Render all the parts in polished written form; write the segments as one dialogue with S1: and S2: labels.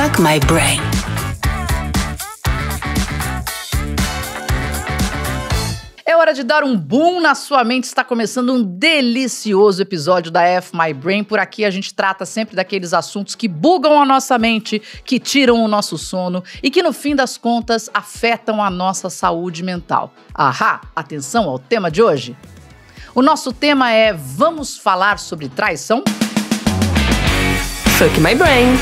S1: Fuck My Brain.
S2: É hora de dar um boom na sua mente. Está começando um delicioso episódio da F My Brain. Por aqui a gente trata sempre daqueles assuntos que bugam a nossa mente, que tiram o nosso sono e que no fim das contas afetam a nossa saúde mental. Ahá, atenção ao tema de hoje. O nosso tema é: vamos falar sobre traição?
S1: Fuck My Brain.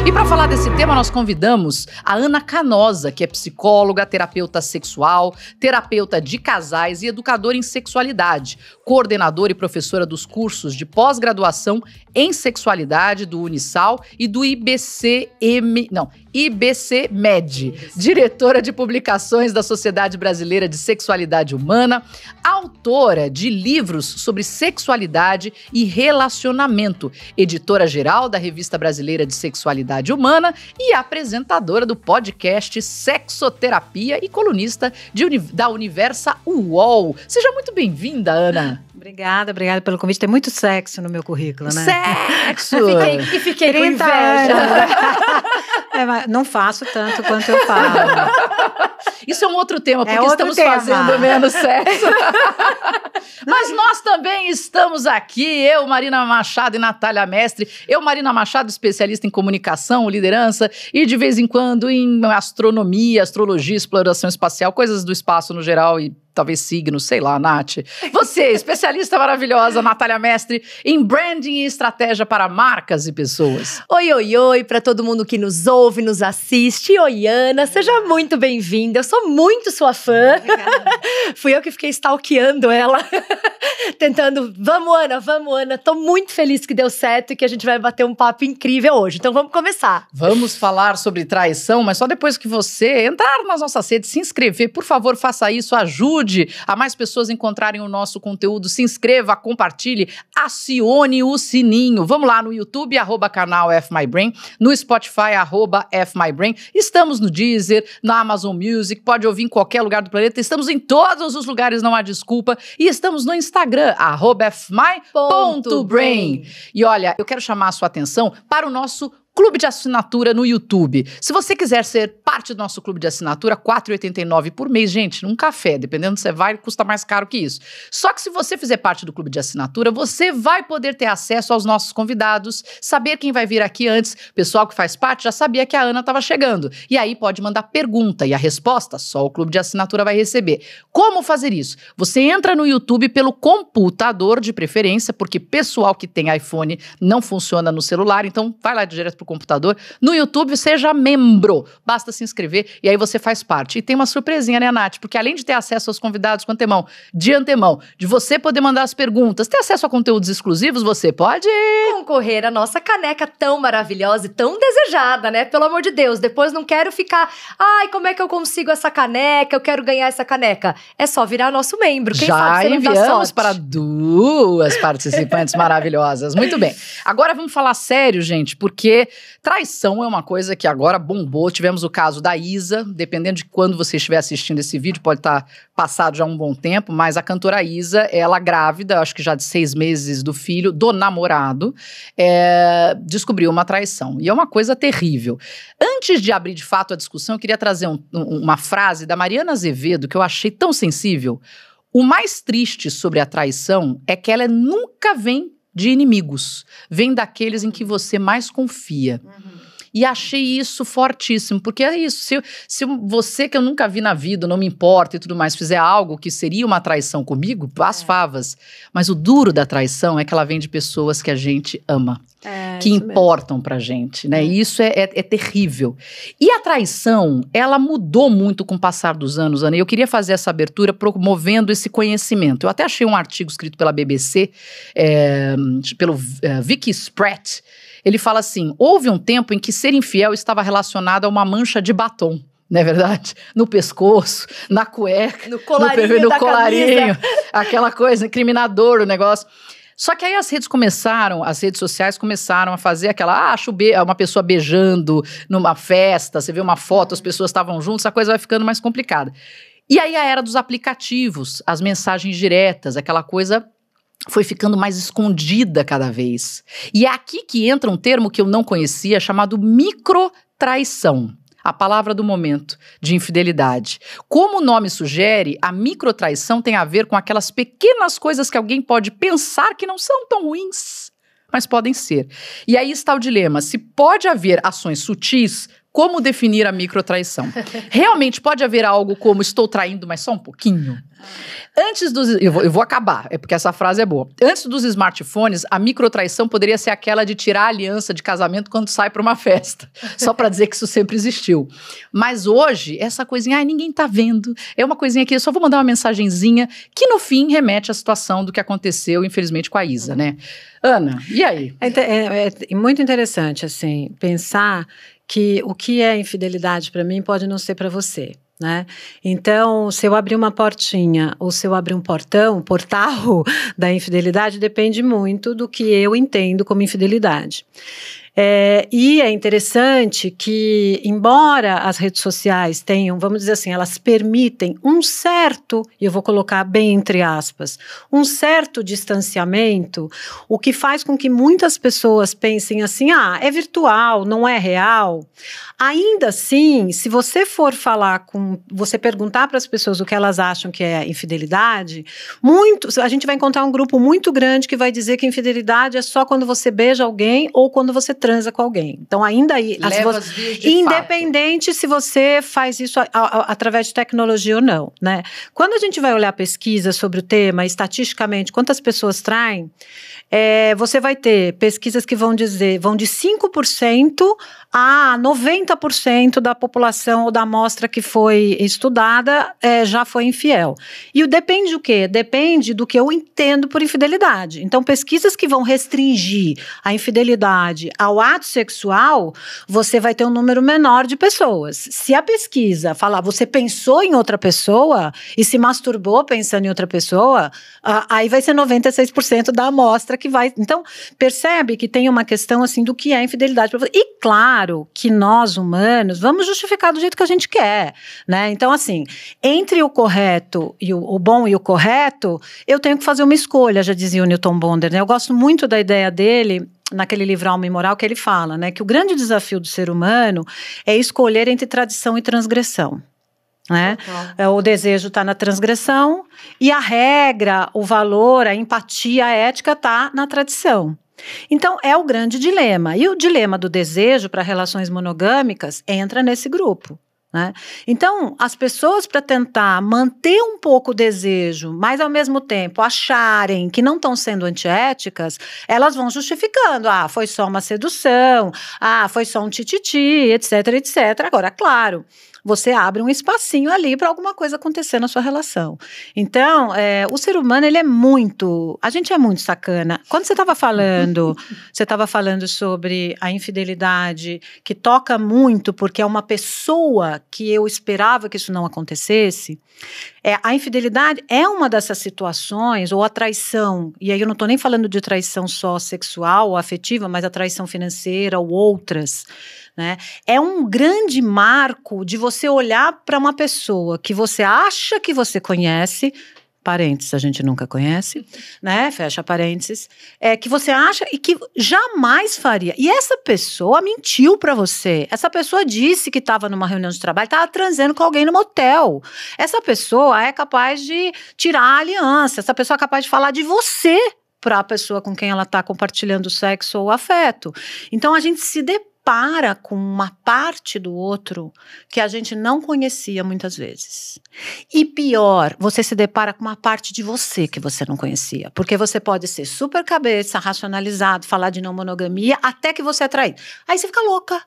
S2: E para falar desse tema, nós convidamos a Ana Canosa, que é psicóloga, terapeuta sexual, terapeuta de casais e educadora em sexualidade, coordenadora e professora dos cursos de pós-graduação em sexualidade do Unisal e do IBC-MED, diretora de publicações da Sociedade Brasileira de Sexualidade Humana, autora de livros sobre sexualidade e relacionamento, editora-geral da Revista Brasileira de Sexualidade Humana e apresentadora do podcast Sexoterapia e colunista da Universa UOL. Seja muito bem-vinda, Ana.
S3: Obrigada pelo convite. Tem muito sexo no meu currículo, né?
S2: Sexo!
S3: Fiquei com inveja. Mas não faço tanto quanto eu falo.
S2: Isso é um outro tema, porque estamos fazendo menos sexo. Mas nós também estamos aqui, eu, Marina Machado e Natália Mestre. Eu, Marina Machado, especialista em comunicação, liderança e de vez em quando em astronomia, astrologia, exploração espacial, coisas do espaço no geral e talvez signos, sei lá, Nath. Você, especialista maravilhosa, Natália Mestre, em branding e estratégia para marcas e pessoas.
S4: Oi, para todo mundo que nos ouve, nos assiste. Oi, Ana, seja muito bem-vinda. Eu sou muito sua fã. Fui eu que fiquei stalkeando ela, tentando, vamos Ana. Tô muito feliz que deu certo e que a gente vai bater um papo incrível hoje. Então vamos começar.
S2: Vamos falar sobre traição, mas só depois que você entrar nas nossas redes, se inscrever, por favor, faça isso, ajude a mais pessoas encontrarem o nosso conteúdo. Se inscreva, compartilhe, acione o sininho. Vamos lá no YouTube, @canal F My Brain, no Spotify, @F My Brain. Estamos no Deezer, na Amazon Music, pode ouvir em qualquer lugar do planeta. Estamos em todos os lugares, não há desculpa. E estamos no Instagram, @fmy.brain. E olha, eu quero chamar a sua atenção para o nosso clube de assinatura no YouTube. Se você quiser ser parte do nosso clube de assinatura, R$ 4,89 por mês, gente, num café, dependendo de onde você vai, custa mais caro que isso. Só que se você fizer parte do clube de assinatura, você vai poder ter acesso aos nossos convidados, saber quem vai vir aqui antes. O pessoal que faz parte já sabia que a Ana estava chegando. E aí pode mandar pergunta e a resposta só o clube de assinatura vai receber. Como fazer isso? Você entra no YouTube pelo computador de preferência, porque pessoal que tem iPhone não funciona no celular, então vai lá direto pro computador. No YouTube, seja membro. Basta se inscrever e aí você faz parte. E tem uma surpresinha, né, Nath? Porque além de ter acesso aos convidados de antemão, de você poder mandar as perguntas, ter acesso a conteúdos exclusivos, você pode
S4: concorrer à nossa caneca tão maravilhosa e tão desejada, né? Pelo amor de Deus, depois não quero ficar, como é que eu consigo essa caneca? Eu quero ganhar essa caneca. É só virar nosso membro. Quem sabe você não dá sorte.
S2: Já enviamos para 2 participantes maravilhosas. Muito bem. Agora vamos falar sério, gente, porque traição é uma coisa que agora bombou. Tivemos o caso da Isa, dependendo de quando você estiver assistindo esse vídeo, pode estar passado já um bom tempo, mas a cantora Isa, ela grávida, acho que já de 6 meses do filho, do namorado, descobriu uma traição. E é uma coisa terrível. Antes de abrir de fato a discussão, eu queria trazer uma frase da Mariana Azevedo, que eu achei tão sensível. O mais triste sobre a traição é que ela nunca vem de inimigos, vem daqueles em que você mais confia. E achei isso fortíssimo, porque é isso, se você que eu nunca vi na vida, não me importa e tudo mais, fizer algo que seria uma traição comigo, as favas. Mas o duro da traição é que ela vem de pessoas que a gente ama, que importam pra gente, né? E isso é terrível. E a traição, ela mudou muito com o passar dos anos, Ana, e eu queria fazer essa abertura promovendo esse conhecimento. Eu até achei um artigo escrito pela BBC, pelo Vicky Spratt. Ele fala assim: houve um tempo em que ser infiel estava relacionado a uma mancha de batom. Não é verdade? No pescoço, na cueca, no colarinho, aquela coisa, incriminador o negócio. Só que aí as redes sociais começaram a fazer aquela, uma pessoa beijando numa festa, você vê uma foto, as pessoas estavam juntas, a coisa vai ficando mais complicada. E aí a era dos aplicativos, as mensagens diretas, aquela coisa foi ficando mais escondida cada vez. E é aqui que entra um termo que eu não conhecia, chamado microtraição. A palavra do momento, de infidelidade. Como o nome sugere, a microtraição tem a ver com aquelas pequenas coisas que alguém pode pensar que não são tão ruins, mas podem ser. E aí está o dilema, se pode haver ações sutis, como definir a microtraição? Realmente pode haver algo como estou traindo, mas só um pouquinho? Antes dos... Eu vou acabar, é porque essa frase é boa. Antes dos smartphones, a microtraição poderia ser aquela de tirar a aliança de casamento quando sai para uma festa. Só para dizer que isso sempre existiu. Mas hoje, essa coisinha, ninguém tá vendo. É uma coisinha que eu só vou mandar uma mensagenzinha que no fim remete à situação do que aconteceu, infelizmente, com a Isa, né? Ana, e aí?
S3: É muito interessante, assim, pensar que o que é infidelidade para mim pode não ser para você, né? Então, se eu abrir uma portinha ou se eu abrir um portão, o portal da infidelidade depende muito do que eu entendo como infidelidade. E é interessante que, embora as redes sociais tenham, vamos dizer assim, elas permitem um certo, e eu vou colocar bem entre aspas, um certo distanciamento, o que faz com que muitas pessoas pensem assim, é virtual, não é real. Ainda assim, se você for você perguntar para as pessoas o que elas acham que é infidelidade, a gente vai encontrar um grupo muito grande que vai dizer que infidelidade é só quando você beija alguém ou quando você transa com alguém. Então, ainda aí, independente se você faz isso através de tecnologia ou não, né? Quando a gente vai olhar pesquisa sobre o tema, estatisticamente, quantas pessoas traem, você vai ter pesquisas que vão de 5% a 90% da população ou da amostra que foi estudada já foi infiel. E depende do quê? Depende do que eu entendo por infidelidade. Então, pesquisas que vão restringir a infidelidade ao ato sexual, você vai ter um número menor de pessoas. Se a pesquisa falar, você pensou em outra pessoa e se masturbou pensando em outra pessoa, aí vai ser 96% da amostra que vai... Então, percebe que tem uma questão assim do que é infidelidade para você. E claro que nós, humanos, vamos justificar do jeito que a gente quer, né? Então, assim, entre o correto e o bom e o correto, eu tenho que fazer uma escolha, já dizia o Newton Bonder, né? Eu gosto muito da ideia dele, naquele livro Alma e Moral, que ele fala, né? Que o grande desafio do ser humano é escolher entre tradição e transgressão. Né? O desejo está na transgressão e a regra, o valor, a empatia, a ética está na tradição. Então, é o grande dilema. E o dilema do desejo para relações monogâmicas entra nesse grupo. Né? Então, as pessoas, para tentar manter um pouco o desejo, mas ao mesmo tempo acharem que não estão sendo antiéticas, elas vão justificando, foi só uma sedução, foi só um tititi, etc, etc. Agora, claro, você abre um espacinho ali para alguma coisa acontecer na sua relação. Então, o ser humano, a gente é muito sacana. Quando você estava falando sobre a infidelidade, que toca muito, porque é uma pessoa que eu esperava que isso não acontecesse, a infidelidade é uma dessas situações, ou a traição, e aí eu não estou nem falando de traição só sexual ou afetiva, mas a traição financeira ou outras, né? É um grande marco de você olhar para uma pessoa que você acha que você conhece, parênteses, a gente nunca conhece, né? Fecha parênteses, que você acha e que jamais faria. E essa pessoa mentiu para você. Essa pessoa disse que estava numa reunião de trabalho, estava transando com alguém no motel. Essa pessoa é capaz de tirar a aliança, essa pessoa é capaz de falar de você para a pessoa com quem ela está compartilhando sexo ou afeto. Então, a gente se depara com uma parte do outro que a gente não conhecia muitas vezes. E pior, você se depara com uma parte de você que você não conhecia. Porque você pode ser super cabeça, racionalizado, falar de não monogamia, até que você é traído. Aí você fica louca.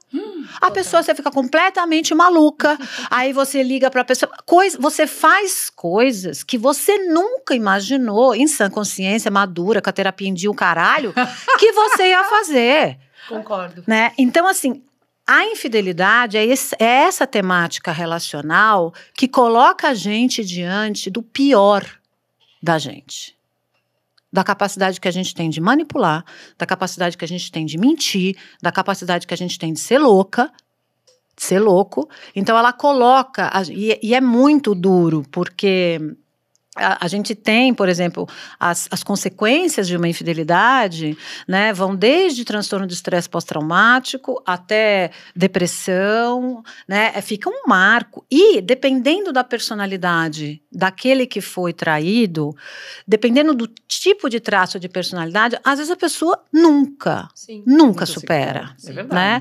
S3: Você fica completamente maluca. Aí você liga pra pessoa. Você faz coisas que você nunca imaginou, em sã consciência, madura, com a terapia em dia, o caralho, que você ia fazer.
S4: Concordo.
S3: Né? Então, assim, a infidelidade é essa temática relacional que coloca a gente diante do pior da gente. Da capacidade que a gente tem de manipular, da capacidade que a gente tem de mentir, da capacidade que a gente tem de ser louca, de ser louco. Então, ela coloca... E é muito duro, porque... A gente tem, por exemplo, as consequências de uma infidelidade, né, vão desde transtorno de estresse pós-traumático até depressão, né, fica um marco. E, dependendo da personalidade daquele que foi traído, dependendo do tipo de traço de personalidade, às vezes a pessoa nunca supera.
S2: É verdade.
S3: Né?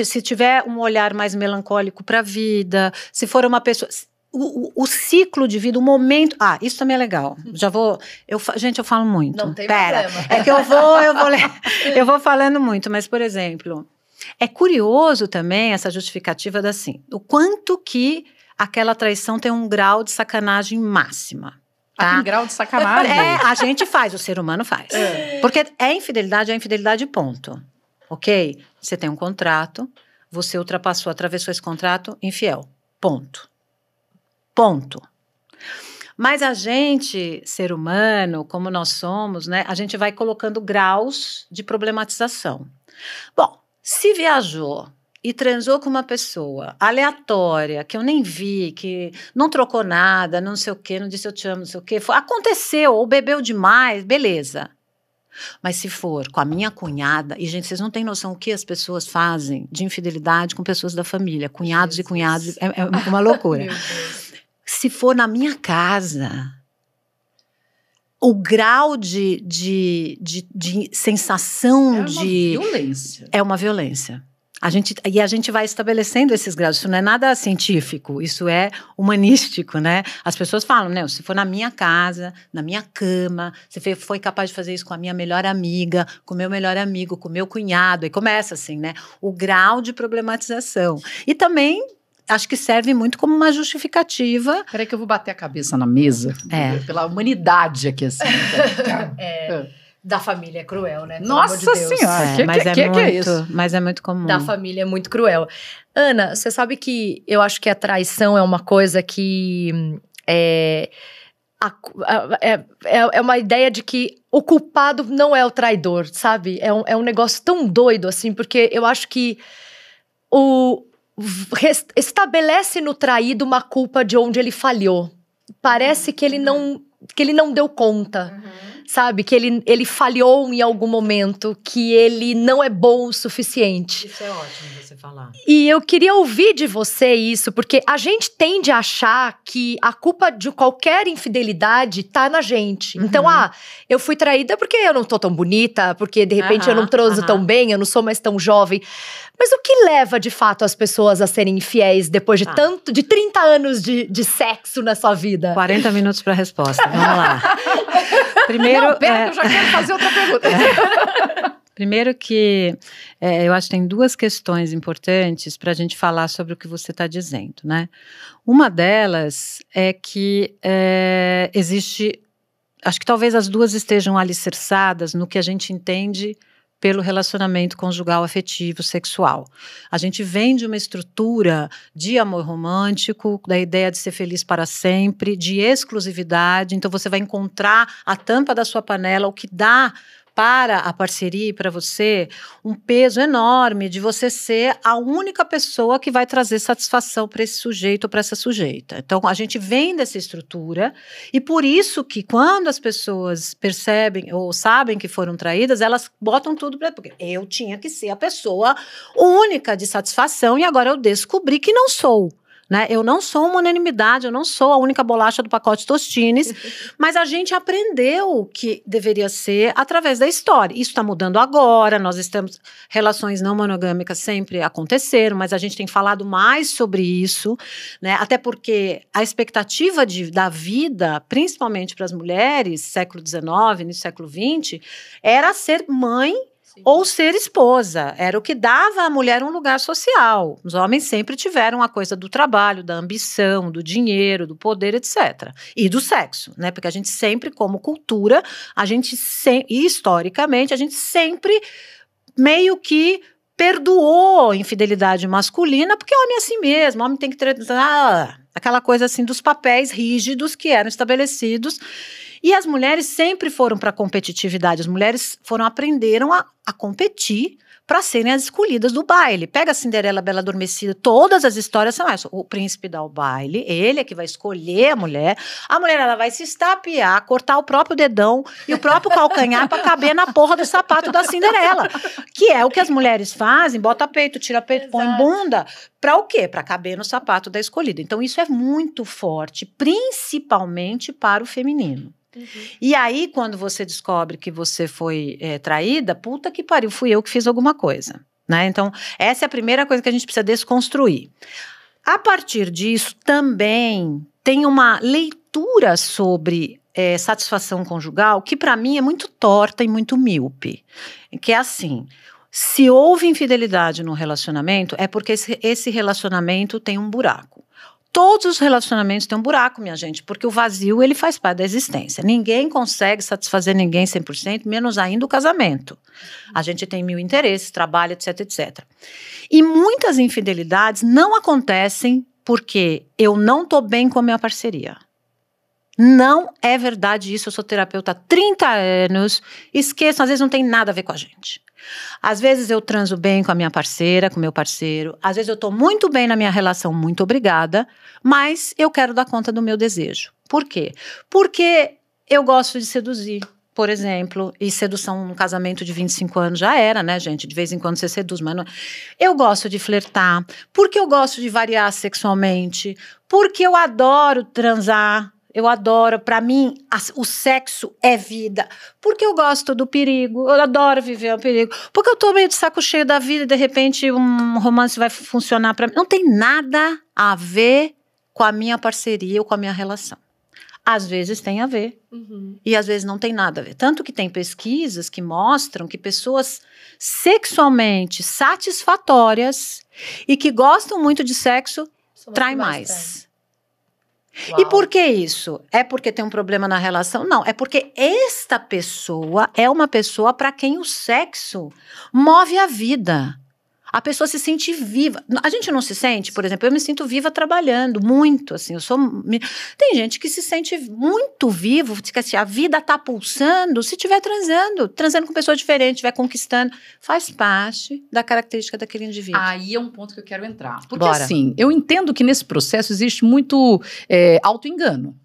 S3: Se tiver um olhar mais melancólico para a vida, se for uma pessoa... O ciclo de vida, o momento... isso também é legal. Já vou... Gente, eu falo muito.
S4: Não tem problema.
S3: É que eu vou falando muito. Mas, por exemplo, é curioso também essa justificativa o quanto que aquela traição tem um grau de sacanagem máxima. Tá?
S2: Tem grau de sacanagem.
S3: A gente faz, o ser humano faz. Porque é infidelidade, ponto. Ok? Você tem um contrato, você ultrapassou, atravessou esse contrato, infiel. Ponto. Mas a gente, ser humano, como nós somos, né, a gente vai colocando graus de problematização. Bom, se viajou e transou com uma pessoa aleatória, que eu nem vi, que não trocou nada, não sei o quê, não disse eu te amo, não sei o quê, aconteceu, ou bebeu demais, beleza. Mas se for com a minha cunhada, e gente, vocês não têm noção o que as pessoas fazem de infidelidade com pessoas da família, cunhados e cunhadas, é uma loucura. Se for na minha casa, o grau de sensação de... É uma violência. A gente vai estabelecendo esses graus. Isso não é nada científico, isso é humanístico, né? As pessoas falam, né? Se for na minha casa, na minha cama, você foi capaz de fazer isso com a minha melhor amiga, com o meu melhor amigo, com o meu cunhado, e começa assim, né? O grau de problematização. E também... acho que serve muito como uma justificativa.
S2: Peraí que eu vou bater a cabeça na mesa. Pela humanidade aqui, assim.
S4: Da família é cruel, né?
S2: Nossa Senhora!
S3: Mas é muito comum.
S4: Da família é muito cruel. Ana, você sabe que eu acho que a traição é uma coisa que... É uma ideia de que o culpado não é o traidor, sabe? É um negócio tão doido, assim, porque eu acho que estabelece no traído uma culpa de onde ele falhou. Parece que ele não deu conta, sabe? Que ele falhou em algum momento, que ele não é bom o suficiente.
S3: Isso é ótimo você falar.
S4: E eu queria ouvir de você isso, porque a gente tende a achar que a culpa de qualquer infidelidade tá na gente. Então, eu fui traída porque eu não tô tão bonita, porque de repente eu não transo tão bem, eu não sou mais tão jovem. Mas o que leva, de fato, as pessoas a serem infiéis depois de 30 anos de sexo na sua vida?
S3: 40 minutos para a resposta, vamos lá. Primeiro,
S2: que eu já quero fazer outra pergunta.
S3: Primeiro que eu acho que tem duas questões importantes para a gente falar sobre o que você está dizendo, né? Uma delas é que existe... Acho que talvez as duas estejam alicerçadas no que a gente entende pelo relacionamento conjugal, afetivo, sexual. A gente vem de uma estrutura de amor romântico, da ideia de ser feliz para sempre, de exclusividade. Então você vai encontrar a tampa da sua panela, o que dá para a parceria e para você um peso enorme de você ser a única pessoa que vai trazer satisfação para esse sujeito ou para essa sujeita. Então, a gente vem dessa estrutura e por isso que quando as pessoas percebem ou sabem que foram traídas, elas botam tudo para... Porque eu tinha que ser a pessoa única de satisfação e agora eu descobri que não sou. Né? Eu não sou uma unanimidade, eu não sou a única bolacha do pacote Tostines, mas a gente aprendeu que deveria ser através da história. Isso está mudando agora, relações não monogâmicas sempre aconteceram, mas a gente tem falado mais sobre isso, né? Até porque a expectativa da vida, principalmente para as mulheres, século XIX, início do século XX, era ser mãe ou ser esposa, era o que dava à mulher um lugar social. Os homens sempre tiveram a coisa do trabalho, da ambição, do dinheiro, do poder, etc. E do sexo, né? Porque a gente sempre, como cultura, e historicamente, a gente sempre meio que perdoou a infidelidade masculina, porque homem é assim mesmo, homem tem que ter aquela coisa assim dos papéis rígidos que eram estabelecidos. E as mulheres sempre foram para a competitividade, as mulheres aprenderam a competir para serem as escolhidas do baile. Pega a Cinderela, Bela Adormecida, todas as histórias são essas. O príncipe dá o baile, ele é que vai escolher a mulher ela vai se estapear, cortar o próprio dedão e o próprio calcanhar para caber na porra do sapato da Cinderela, que é o que as mulheres fazem, bota peito, tira peito, põe bunda, para o quê? Para caber no sapato da escolhida. Então isso é muito forte, principalmente para o feminino. E aí, quando você descobre que você foi traída, puta que pariu, fui eu que fiz alguma coisa, né? Então, essa é a primeira coisa que a gente precisa desconstruir. A partir disso, também tem uma leitura sobre satisfação conjugal que, para mim, é muito torta e muito míope. Que é assim, se houve infidelidade no relacionamento, é porque esse relacionamento tem um buraco. Todos os relacionamentos têm um buraco, minha gente, porque o vazio, ele faz parte da existência. Ninguém consegue satisfazer ninguém 100%, menos ainda o casamento. A gente tem 1000 interesses, trabalho, etc, etc. E muitas infidelidades não acontecem porque eu não estou bem com a minha parceria. Não é verdade isso, eu sou terapeuta há 30 anos, esqueçam, às vezes não tem nada a ver com a gente. Às vezes eu transo bem com a minha parceira, com o meu parceiro, às vezes eu estou muito bem na minha relação, muito obrigada, mas eu quero dar conta do meu desejo. Por quê? Porque eu gosto de seduzir, por exemplo, e sedução num casamento de 25 anos já era, né, gente? De vez em quando você seduz, mas não... Eu gosto de flertar, porque eu gosto de variar sexualmente, porque eu adoro transar. Eu adoro, para mim, o sexo é vida. Porque eu gosto do perigo, eu adoro viver o perigo. Porque eu tô meio de saco cheio da vida e, de repente, um romance vai funcionar para mim. Não tem nada a ver com a minha parceria ou com a minha relação. Às vezes tem a ver, e às vezes não tem nada a ver. Tanto que tem pesquisas que mostram que pessoas sexualmente satisfatórias e que gostam muito de sexo traem mais.
S4: Uau.
S3: E por que isso? É porque tem um problema na relação? Não, é porque esta pessoa é uma pessoa para quem o sexo move a vida. A pessoa se sente viva. A gente não se sente, por exemplo, eu me sinto viva trabalhando, muito, assim, tem gente que se sente muito vivo, que assim, a vida tá pulsando se estiver transando com pessoa diferente, estiver conquistando, faz parte da característica daquele indivíduo.
S2: Aí é um ponto que eu quero entrar. Porque
S3: Bora.
S2: assim, eu entendo que nesse processo existe muito auto-engano.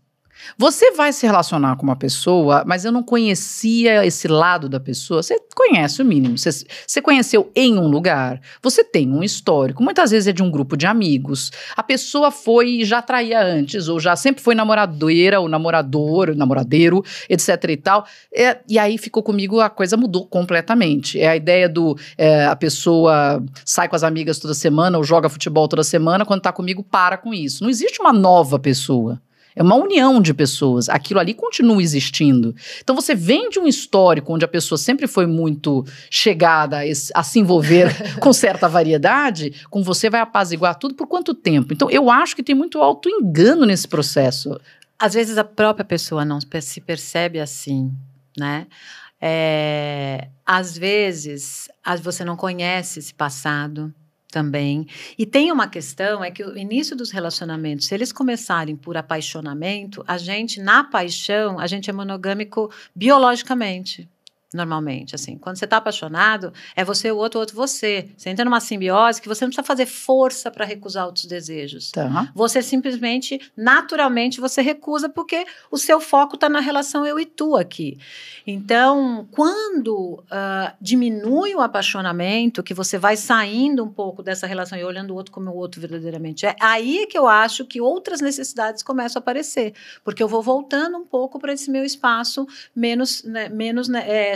S2: Você vai se relacionar com uma pessoa, mas eu não conhecia esse lado da pessoa. Você conhece o mínimo. Você conheceu em um lugar, você tem um histórico. Muitas vezes é de um grupo de amigos. A pessoa foi e já traía antes, ou já sempre foi namoradeira, ou namorador, namoradeiro, etc e tal. E aí ficou comigo, a coisa mudou completamente. É a ideia a pessoa sai com as amigas toda semana, ou joga futebol toda semana, quando tá comigo, para com isso. Não existe uma nova pessoa. É uma união de pessoas. Aquilo ali continua existindo. Então, você vem de um histórico onde a pessoa sempre foi muito chegada a se envolver com certa variedade, com você vai apaziguar tudo por quanto tempo? Então, eu acho que tem muito auto-engano nesse processo.
S3: Às vezes, a própria pessoa não se percebe assim, né? Às vezes, você não conhece esse passado também. E tem uma questão, é que o início dos relacionamentos, se eles começarem por apaixonamento, na paixão, a gente é monogâmico biologicamente, normalmente, assim. Quando você está apaixonado, é você, o outro você. Você entra numa simbiose que você não precisa fazer força para recusar outros desejos.
S2: Tá.
S3: Você simplesmente, naturalmente, você recusa porque o seu foco está na relação eu e tu aqui. Então, quando diminui o apaixonamento, que você vai saindo um pouco dessa relação e olhando o outro como o outro verdadeiramente é, aí que eu acho que outras necessidades começam a aparecer. Porque eu vou voltando um pouco para esse meu espaço menos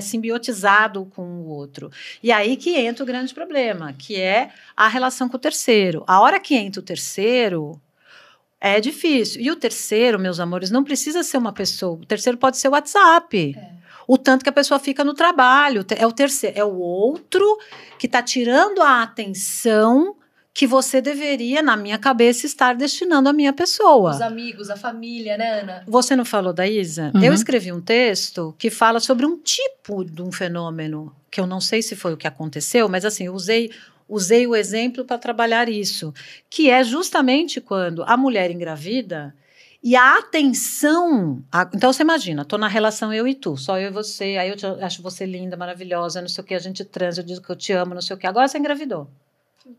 S3: simbiotizado com o outro. E aí que entra o grande problema, que é a relação com o terceiro. A hora que entra o terceiro, é difícil. E o terceiro, meus amores, não precisa ser uma pessoa. O terceiro pode ser o WhatsApp. O tanto que a pessoa fica no trabalho. É o terceiro. É o outro que está tirando a atenção que você deveria, na minha cabeça, estar destinando à minha pessoa.
S4: Os amigos, a família, né, Ana?
S3: Você não falou da Isa?
S2: Uhum.
S3: Eu escrevi um texto que fala sobre um tipo de um fenômeno, que eu não sei se foi o que aconteceu, mas assim, eu usei o exemplo para trabalhar isso, que é justamente quando a mulher engravida E a atenção... Então, você imagina, tô na relação eu e tu, só eu e você, aí eu acho você linda, maravilhosa, não sei o que, a gente transa, eu digo que eu te amo, não sei o que. Agora você engravidou.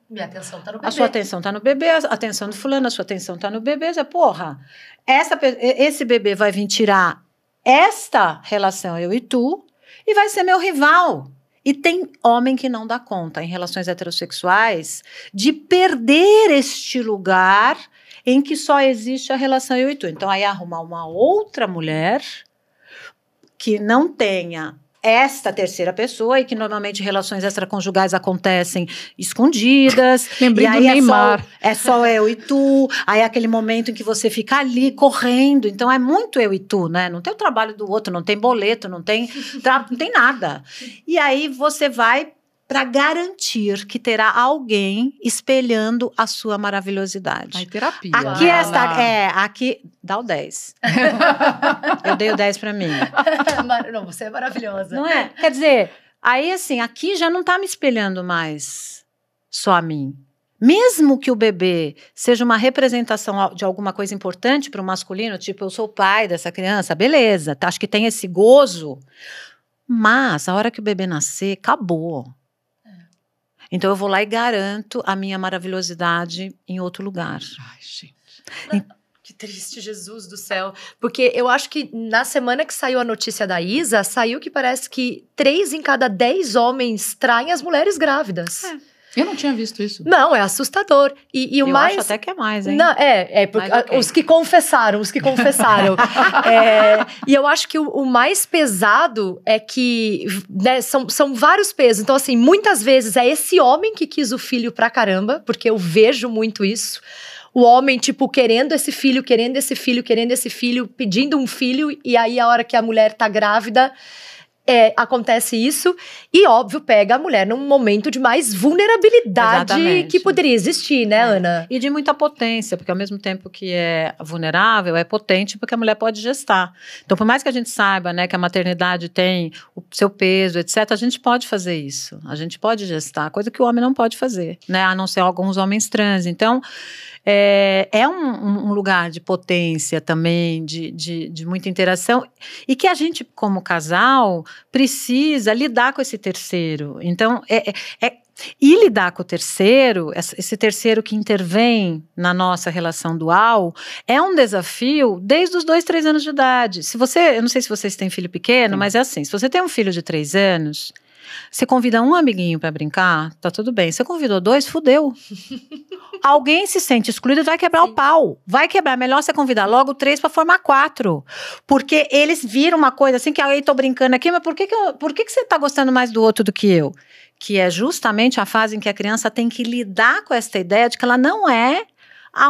S4: Minha atenção tá no bebê.
S3: A sua atenção tá no bebê, a atenção do fulano, a sua atenção tá no bebê. Você, porra, esse bebê vai vir tirar esta relação eu e tu e vai ser meu rival. E tem homem que não dá conta, em relações heterossexuais, de perder este lugar em que só existe a relação eu e tu. Então, aí arrumar uma outra mulher que não tenha esta terceira pessoa, e que normalmente relações extraconjugais acontecem escondidas.
S2: Lembrei do Neymar.
S3: É só eu e tu, aí é aquele momento em que você fica ali correndo, então é muito eu e tu, né? Não tem o trabalho do outro, não tem boleto, não tem nada. E aí você vai para garantir que terá alguém espelhando a sua maravilhosidade.
S2: Ai, terapia.
S3: Aqui aqui dá o 10. Eu dei o 10 para mim.
S4: Não, você é maravilhosa.
S3: Não é? Quer dizer, aí assim, aqui já não tá me espelhando mais só a mim. Mesmo que o bebê seja uma representação de alguma coisa importante para o masculino, tipo, eu sou o pai dessa criança, beleza, acho que tem esse gozo, mas a hora que o bebê nascer, acabou. Então eu vou lá e garanto a minha maravilhosidade em outro lugar.
S2: Ai, gente.
S4: Que triste, Jesus do céu. Porque eu acho que na semana que saiu a notícia da Isa, saiu que parece que 3 em cada 10 homens traem as mulheres grávidas.
S2: Eu não tinha visto isso.
S4: Não, é assustador. E o
S3: eu
S4: mais...
S3: acho até que é mais, hein?
S4: Não, porque
S3: okay.
S4: Os que confessaram. E eu acho que o mais pesado é que, né, são vários pesos. Então, assim, muitas vezes é esse homem que quis o filho pra caramba, porque eu vejo muito isso. O homem, tipo, querendo esse filho, pedindo um filho, e aí a hora que a mulher tá grávida... acontece isso, e óbvio, pega a mulher num momento de mais vulnerabilidade. Exatamente. Que poderia existir, né, Ana?
S3: E de muita potência, porque ao mesmo tempo que é vulnerável, é potente porque a mulher pode gestar. Então, por mais que a gente saiba, né, que a maternidade tem o seu peso, etc., a gente pode fazer isso, a gente pode gestar, coisa que o homem não pode fazer, né, a não ser alguns homens trans. Então, é um lugar de potência também, de muita interação, e que a gente, como casal, precisa lidar com esse terceiro. Então, e lidar com o terceiro, esse terceiro que intervém na nossa relação dual, é um desafio desde os 2, 3 anos de idade. Eu não sei se vocês têm filho pequeno, mas é assim, se você tem um filho de 3 anos... Você convida um amiguinho pra brincar, tá tudo bem. Você convidou 2, fudeu. Alguém se sente excluído, vai quebrar o pau. Vai quebrar. Melhor você convidar logo 3 pra formar 4. Porque eles viram uma coisa assim, que eu tô brincando aqui, mas por que você tá gostando mais do outro do que eu? Que é justamente a fase em que a criança tem que lidar com essa ideia de que ela não é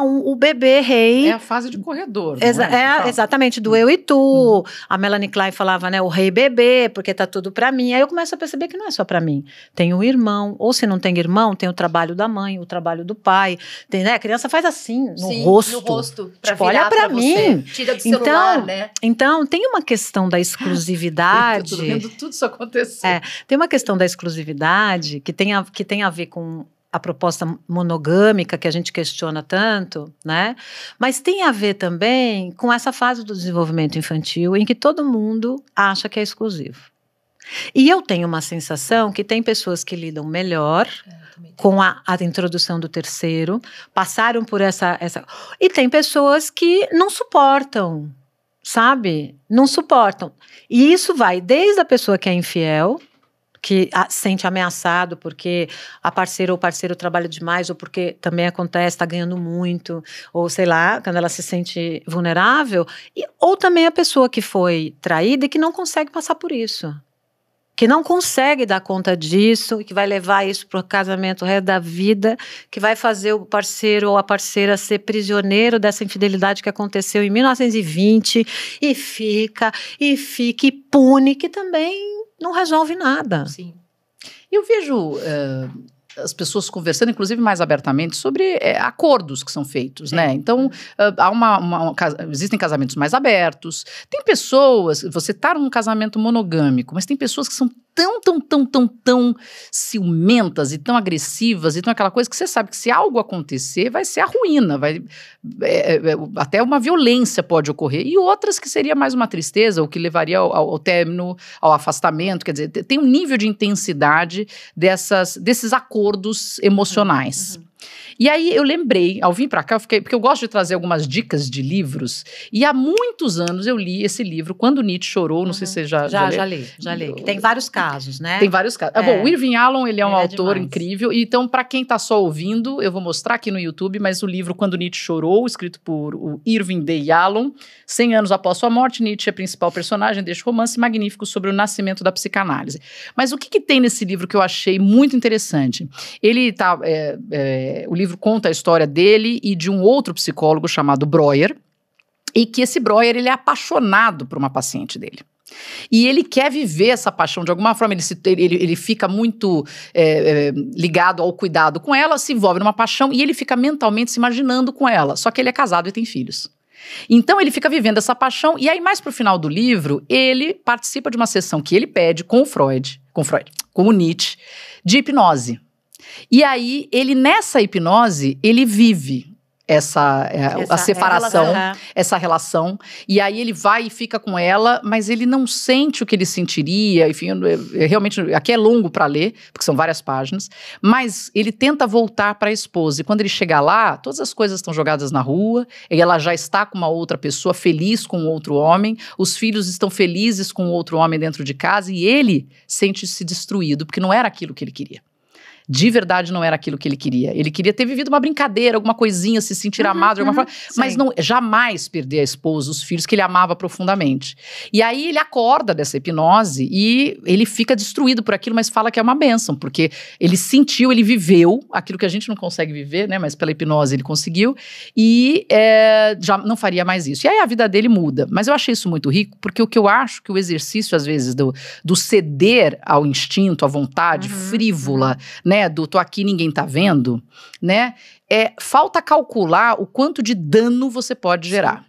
S3: o bebê rei.
S2: É a fase de corredor.
S3: Exatamente, do eu e tu. A Melanie Klein falava, né, o rei bebê, porque tá tudo pra mim. Aí eu começo a perceber que não é só pra mim. Tem um irmão, ou se não tem irmão, tem o trabalho da mãe, o trabalho do pai. Tem, né, a criança faz assim, no rosto.
S4: No rosto, pra
S3: tipo, olha pra mim.
S4: Tira do celular, né?
S3: Então, tem uma questão da exclusividade.
S2: Eu tô vendo tudo isso acontecer.
S3: Tem uma questão da exclusividade que tem a ver com a proposta monogâmica que a gente questiona tanto, né? Mas tem a ver também com essa fase do desenvolvimento infantil em que todo mundo acha que é exclusivo. E eu tenho uma sensação que tem pessoas que lidam melhor com a introdução do terceiro, passaram por essa... E tem pessoas que não suportam, sabe? Não suportam. E isso vai desde a pessoa que é infiel, que sente ameaçado porque a parceira ou o parceiro trabalha demais, ou porque também acontece, está ganhando muito, ou sei lá, quando ela se sente vulnerável, ou também a pessoa que foi traída e que não consegue passar por isso, que não consegue dar conta disso, e que vai levar isso para o casamento o resto da vida, que vai fazer o parceiro ou a parceira ser prisioneiro dessa infidelidade que aconteceu em 1920, e fica, e pune, que também não resolve nada.
S2: Sim. Eu vejo as pessoas conversando, inclusive mais abertamente, sobre acordos que são feitos, né? Então, existem casamentos mais abertos. Tem pessoas, você tá num casamento monogâmico, mas tem pessoas que são tão ciumentas e tão agressivas e tão aquela coisa que você sabe que se algo acontecer, vai ser a ruína, até uma violência pode ocorrer. E outras que seria mais uma tristeza, ou que levaria ao término, ao afastamento. Quer dizer, tem um nível de intensidade desses acordos emocionais. E aí eu lembrei, ao vir para cá, porque eu gosto de trazer algumas dicas de livros, e há muitos anos eu li esse livro, Quando Nietzsche Chorou, não sei se você já
S3: li. Que tem vários casos, né?
S2: Tem vários casos. Bom, o Irving Yalom, ele é um autor
S3: demais.
S2: incrível, então para quem tá só ouvindo, eu vou mostrar aqui no YouTube, mas o livro Quando Nietzsche Chorou, escrito por o Irving D. Yalom, 100 anos após sua morte, Nietzsche é a principal personagem deste romance magnífico sobre o nascimento da psicanálise. Mas o que tem nesse livro que eu achei muito interessante? O livro conta a história dele e de um outro psicólogo chamado Breuer, e que esse Breuer, ele é apaixonado por uma paciente dele. E ele quer viver essa paixão de alguma forma, ele fica muito ligado ao cuidado com ela, se envolve numa paixão e ele fica mentalmente se imaginando com ela, só que ele é casado e tem filhos. Então ele fica vivendo essa paixão e aí mais pro final do livro, ele participa de uma sessão que ele pede com o Nietzsche, de hipnose. E aí, nessa hipnose, ele vive a separação, essa relação, e aí ele vai e fica com ela, mas ele não sente o que ele sentiria, enfim, realmente, aqui é longo para ler, porque são várias páginas, mas ele tenta voltar para a esposa, e quando ele chega lá, todas as coisas estão jogadas na rua, e ela já está com uma outra pessoa, feliz com outro homem, os filhos estão felizes com outro homem dentro de casa, e ele sente-se destruído, porque não era aquilo que ele queria. De verdade não era aquilo que ele queria. Ele queria ter vivido uma brincadeira, alguma coisinha, se sentir amado de alguma forma, mas não, jamais perder a esposa, os filhos que ele amava profundamente. E aí ele acorda dessa hipnose e ele fica destruído por aquilo, mas fala que é uma bênção, porque ele sentiu, ele viveu aquilo que a gente não consegue viver, né? Mas pela hipnose ele conseguiu e já não faria mais isso. E aí a vida dele muda. Mas eu achei isso muito rico, porque o que eu acho que o exercício, às vezes, do ceder ao instinto, à vontade frívola, né? Do tô aqui, ninguém tá vendo, né? Falta calcular o quanto de dano você pode gerar.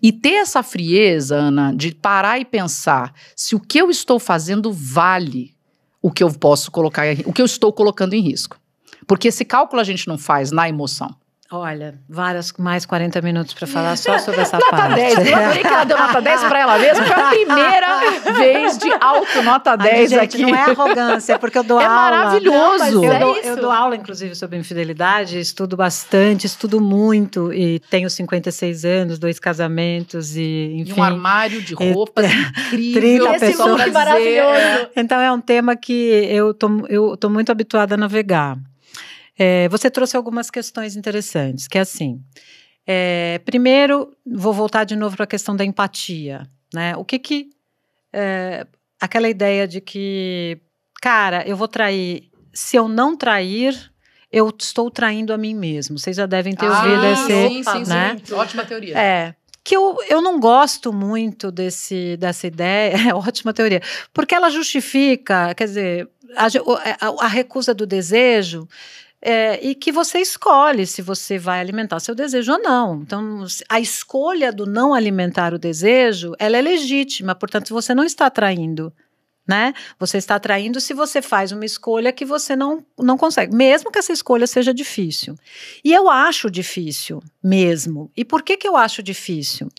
S2: E ter essa frieza, Ana, de parar e pensar se o que eu estou fazendo vale o que eu posso colocar, o que eu estou colocando em risco. Porque esse cálculo a gente não faz na emoção.
S3: Olha, mais 40 minutos para falar só sobre essa
S2: nota
S3: parte.
S2: 10, eu adorei que ela deu nota 10 para ela mesma, foi a primeira vez de alto nota 10
S3: gente,
S2: aqui.
S3: Não é arrogância, porque eu dou aula.
S2: Maravilhoso.
S3: Não, eu dou aula, inclusive, sobre infidelidade, estudo bastante, estudo muito, e tenho 56 anos, 2 casamentos, e enfim.
S2: E um armário de roupas incrível.
S3: 30 pessoas.
S4: Que maravilhoso.
S3: Então é um tema que eu tô muito habituada a navegar. Você trouxe algumas questões interessantes, que é assim, primeiro, vou voltar de novo para a questão da empatia, né? Aquela ideia de que, cara, eu vou trair, se eu não trair, eu estou traindo a mim mesmo. Vocês já devem ter ouvido esse, né?
S2: Sim, ótima teoria.
S3: Que eu não gosto muito dessa ideia, ótima teoria, porque ela justifica, quer dizer, a recusa do desejo, e que você escolhe se você vai alimentar seu desejo ou não. Então, a escolha do não alimentar o desejo, ela é legítima, portanto, você não está traindo, né? Você está traindo se você faz uma escolha que você não consegue, mesmo que essa escolha seja difícil. E eu acho difícil mesmo. E por que eu acho difícil?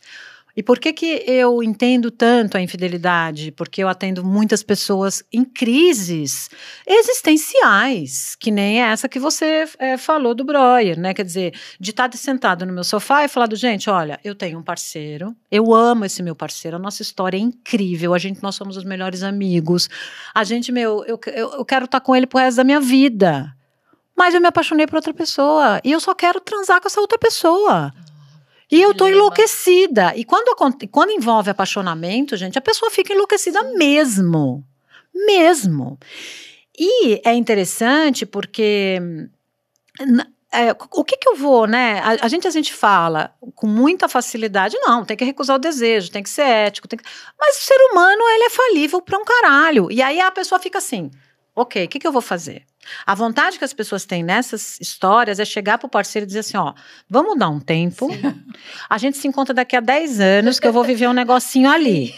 S3: E por que eu entendo tanto a infidelidade? Porque eu atendo muitas pessoas em crises existenciais, que nem essa que você falou do Breuer, né? Quer dizer, de estar sentado no meu sofá e falar, gente, olha, eu tenho um parceiro, eu amo esse meu parceiro, a nossa história é incrível, nós somos os melhores amigos, eu quero estar com ele pro resto da minha vida, mas eu me apaixonei por outra pessoa e eu só quero transar com essa outra pessoa. E eu tô enlouquecida. E quando envolve apaixonamento, gente, a pessoa fica enlouquecida mesmo. Mesmo. E é interessante porque o que eu vou, né? A gente fala com muita facilidade, não, tem que recusar o desejo, tem que ser ético, mas o ser humano, ele é falível pra um caralho. E aí a pessoa fica assim, ok, o que eu vou fazer? A vontade que as pessoas têm nessas histórias é chegar pro parceiro e dizer assim, ó, vamos dar um tempo, a gente se encontra daqui a 10 anos que eu vou viver um negocinho ali.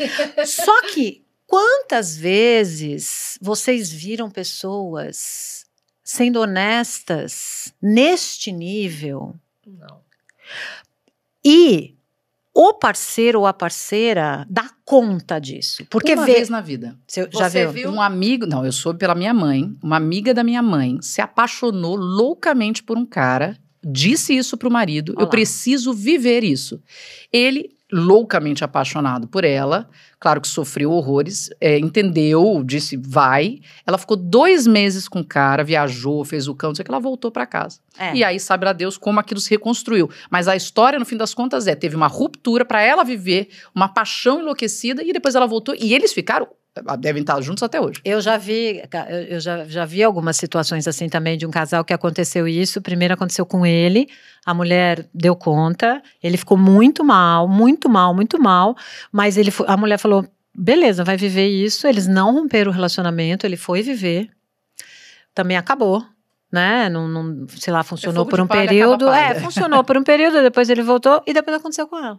S3: Só que, quantas vezes vocês viram pessoas sendo honestas neste nível?
S4: Não.
S3: E o parceiro ou a parceira dá conta disso. Porque
S2: Uma vez na vida.
S3: Já viu?
S2: Um amigo, não, eu soube pela minha mãe, uma amiga da minha mãe se apaixonou loucamente por um cara, disse isso pro marido,
S3: Olá.
S2: eu preciso viver isso. Ele, loucamente apaixonado por ela, claro que sofreu horrores, entendeu, disse vai, ela ficou 2 meses com o cara, viajou, fez o cão, não sei o que, ela voltou pra casa. E aí sabe lá Deus como aquilo se reconstruiu. Mas a história, no fim das contas, teve uma ruptura pra ela viver, uma paixão enlouquecida, e depois ela voltou, e eles ficaram, devem estar juntos até hoje.
S3: Eu já vi algumas situações assim também de um casal que aconteceu isso. Primeiro aconteceu com ele, a mulher deu conta, ele ficou muito mal, mas a mulher falou, beleza, vai viver isso. Eles não romperam o relacionamento, ele foi viver, também acabou. Né? Não, sei lá, funcionou por um período. Funcionou por um período, depois ele voltou e depois aconteceu com ela.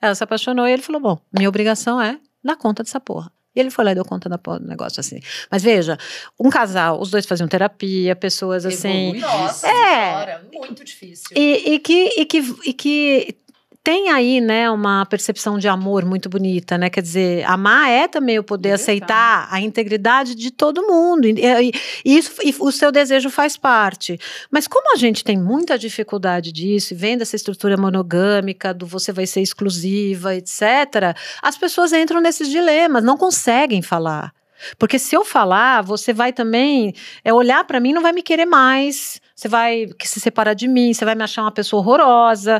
S3: Ela se apaixonou e ele falou, bom, minha obrigação é dar conta dessa porra. E ele foi lá e deu conta do negócio assim. Mas veja, um casal, os dois faziam terapia, pessoas assim.
S4: Nossa, história, muito difícil.
S3: E que tem aí, né, uma percepção de amor muito bonita, né? Quer dizer, amar é também o poder aceitar a integridade de todo mundo. E o seu desejo faz parte. Mas como a gente tem muita dificuldade disso, e vem dessa estrutura monogâmica, do você vai ser exclusiva, etc., as pessoas entram nesses dilemas, não conseguem falar. Porque se eu falar, você vai também olhar para mim e não vai me querer mais. Você vai se separar de mim, você vai me achar uma pessoa horrorosa.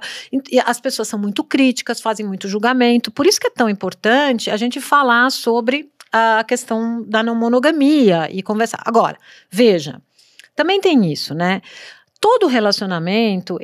S3: E as pessoas são muito críticas, fazem muito julgamento. Por isso que é tão importante a gente falar sobre a questão da não monogamia e conversar. Agora, veja, também tem isso, né? Todo relacionamento,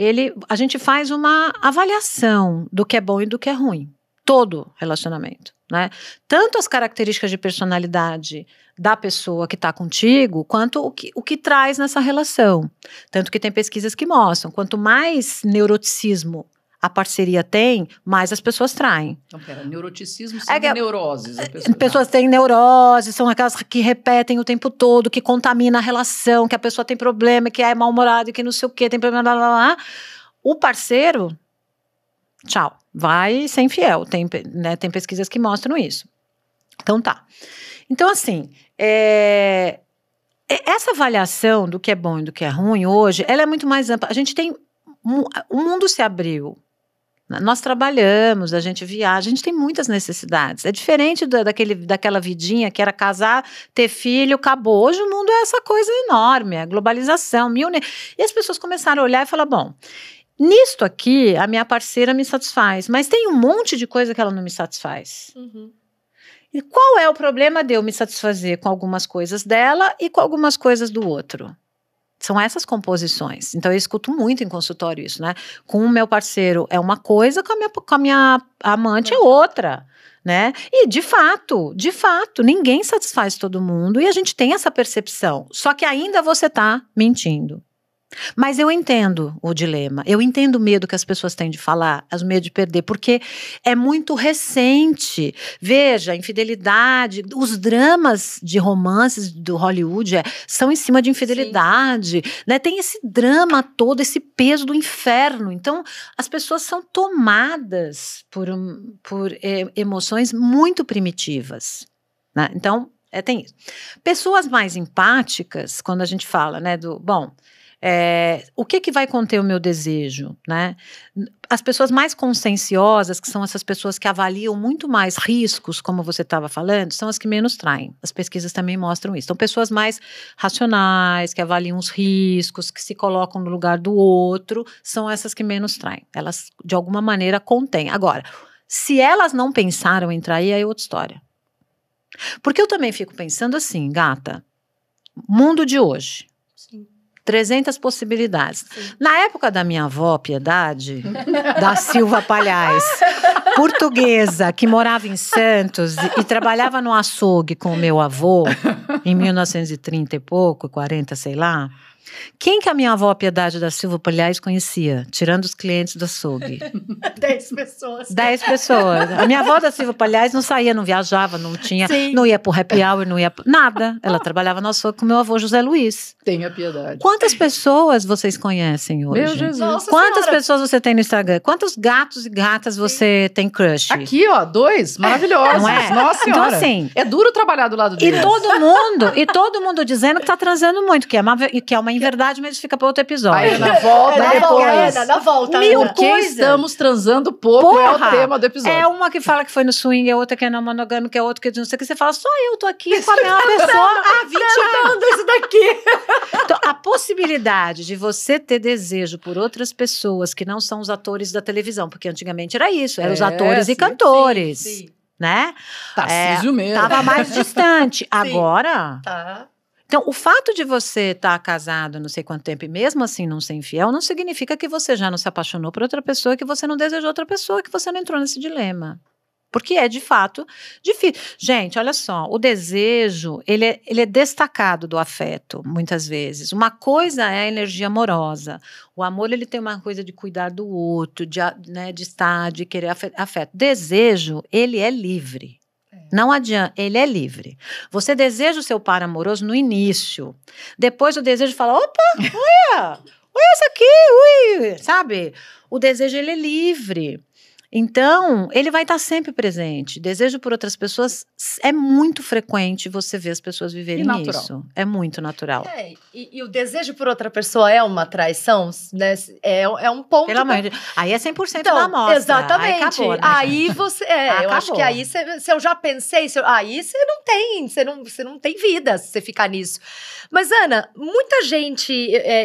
S3: a gente faz uma avaliação do que é bom e do que é ruim. Todo relacionamento, né? Tanto as características de personalidade da pessoa que está contigo, quanto o que traz nessa relação. Tanto que tem pesquisas que mostram, quanto mais neuroticismo a parceria tem, mais as pessoas traem.
S2: Então, neuroticismo são neuroses.
S3: Pessoas têm neuroses, são aquelas que repetem o tempo todo, que contamina a relação, que a pessoa tem problema, que é mal-humorado, que não sei o quê, tem problema, blá, blá, blá. O parceiro, tchau, vai ser infiel. Tem pesquisas que mostram isso. Então tá. Então assim, essa avaliação do que é bom e do que é ruim hoje, ela é muito mais ampla. A gente tem, o mundo se abriu. Nós trabalhamos, a gente viaja, a gente tem muitas necessidades. É diferente daquela vidinha que era casar, ter filho, acabou. Hoje o mundo é essa coisa enorme, a globalização. E as pessoas começaram a olhar e falar, bom, nisto aqui, a minha parceira me satisfaz, mas tem um monte de coisa que ela não me satisfaz.
S4: Uhum.
S3: E qual é o problema de eu me satisfazer com algumas coisas dela e com algumas coisas do outro? São essas composições. Então, eu escuto muito em consultório isso, né? Com o meu parceiro é uma coisa, com a minha amante é outra, né? E, de fato, ninguém satisfaz todo mundo e a gente tem essa percepção. Só que ainda você está mentindo. Mas eu entendo o dilema, eu entendo o medo que as pessoas têm de falar, o medo de perder, porque é muito recente. Veja, infidelidade, os dramas de romances do Hollywood são em cima de infidelidade, né? Tem esse drama todo, esse peso do inferno. Então, as pessoas são tomadas por emoções muito primitivas, né? Então, tem isso. Pessoas mais empáticas, quando a gente fala, né, o que vai conter o meu desejo, né? As pessoas mais conscienciosas, que são essas pessoas que avaliam muito mais riscos, como você estava falando, são as que menos traem. As pesquisas também mostram isso. Então, pessoas mais racionais, que avaliam os riscos, que se colocam no lugar do outro, são essas que menos traem. Elas, de alguma maneira, contêm. Agora, se elas não pensaram em trair, aí é outra história. Porque eu também fico pensando assim, gata, mundo de hoje.
S4: Sim.
S3: 300 possibilidades. Na época da minha avó, Piedade, da Silva Palhaes, portuguesa, que morava em Santos e trabalhava no açougue com o meu avô, em 1930 e pouco, 40, sei lá. Quem que a minha avó Piedade da Silva Palhaes conhecia? Tirando os clientes do açougue.
S4: 10 pessoas.
S3: 10 pessoas. A minha avó da Silva Palhaes não saía, não viajava, não tinha, não ia pro happy hour, não ia nada. Ela trabalhava no açougue com meu avô José Luiz.
S2: Tenha piedade.
S3: Quantas pessoas vocês conhecem hoje?
S2: Meu Jesus.
S4: Nossa
S3: Quantas
S4: Senhora.
S3: pessoas você tem no Instagram? Quantos gatos e gatas você tem crush?
S2: Aqui, ó, 2 maravilhosos.
S3: Não é?
S2: Nossa
S3: Então,
S2: Senhora.
S3: assim,
S2: É duro trabalhar do lado deles.
S3: E todo mundo dizendo que tá transando muito, que é uma inverdade, mas fica para outro episódio.
S2: Aí na volta,
S4: Na
S2: depois.
S4: volta, Ana, na volta.
S3: Mil
S4: Ana.
S2: Porque
S3: coisa.
S2: estamos transando pouco é o
S3: Porra!
S2: tema do episódio.
S3: É uma que fala que foi no swing, é outra que é não monogâmica, é outra que não sei o que. Você fala, só eu tô aqui com a mesma pessoa há 20 anos.
S4: Tentando isso daqui.
S3: Então, a possibilidade de você ter desejo por outras pessoas que não são os atores da televisão, porque antigamente era isso, eram os atores e
S2: sim,
S3: cantores,
S4: Sim.
S3: né?
S2: Tarcísio mesmo.
S3: Tava mais distante. Agora...
S4: Tá.
S3: Então, o fato de você estar casado não sei quanto tempo e mesmo assim não ser infiel, não significa que você já não se apaixonou por outra pessoa, que você não desejou outra pessoa, que você não entrou nesse dilema. Porque é, de fato, difícil. Gente, olha só, o desejo, ele é destacado do afeto, muitas vezes. Uma coisa é a energia amorosa. O amor, ele tem uma coisa de cuidar do outro, de estar, de querer afeto. Desejo, ele é livre. Não adianta, ele é livre. Você deseja o seu par amoroso no início. Depois o desejo fala, opa, olha essa aqui, ui, sabe? O desejo, ele é livre. Então, ele vai estar sempre presente. Desejo por outras pessoas, é muito frequente você ver as pessoas viverem isso. É muito natural.
S4: E o desejo por outra pessoa é uma traição, né? É um ponto.
S3: Pelo amor de Deus. Aí é 100% da amostra.
S4: Exatamente.
S3: Aí acabou, né?
S4: Aí você.
S3: Acabou.
S4: Eu acho que aí se eu já pensei, aí você não tem vida se você ficar nisso. Mas, Ana, muita gente.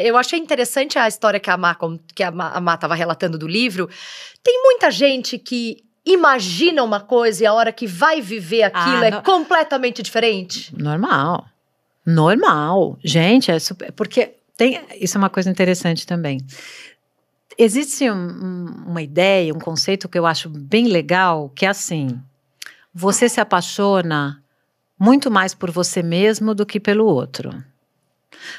S4: Eu achei interessante a história que a Má estava relatando do livro. Tem muita gente que imagina uma coisa e a hora que vai viver aquilo é completamente diferente.
S3: Normal. Gente, é super. Porque isso é uma coisa interessante também. Existe uma ideia, um conceito que eu acho bem legal, que é assim: você se apaixona muito mais por você mesmo do que pelo outro.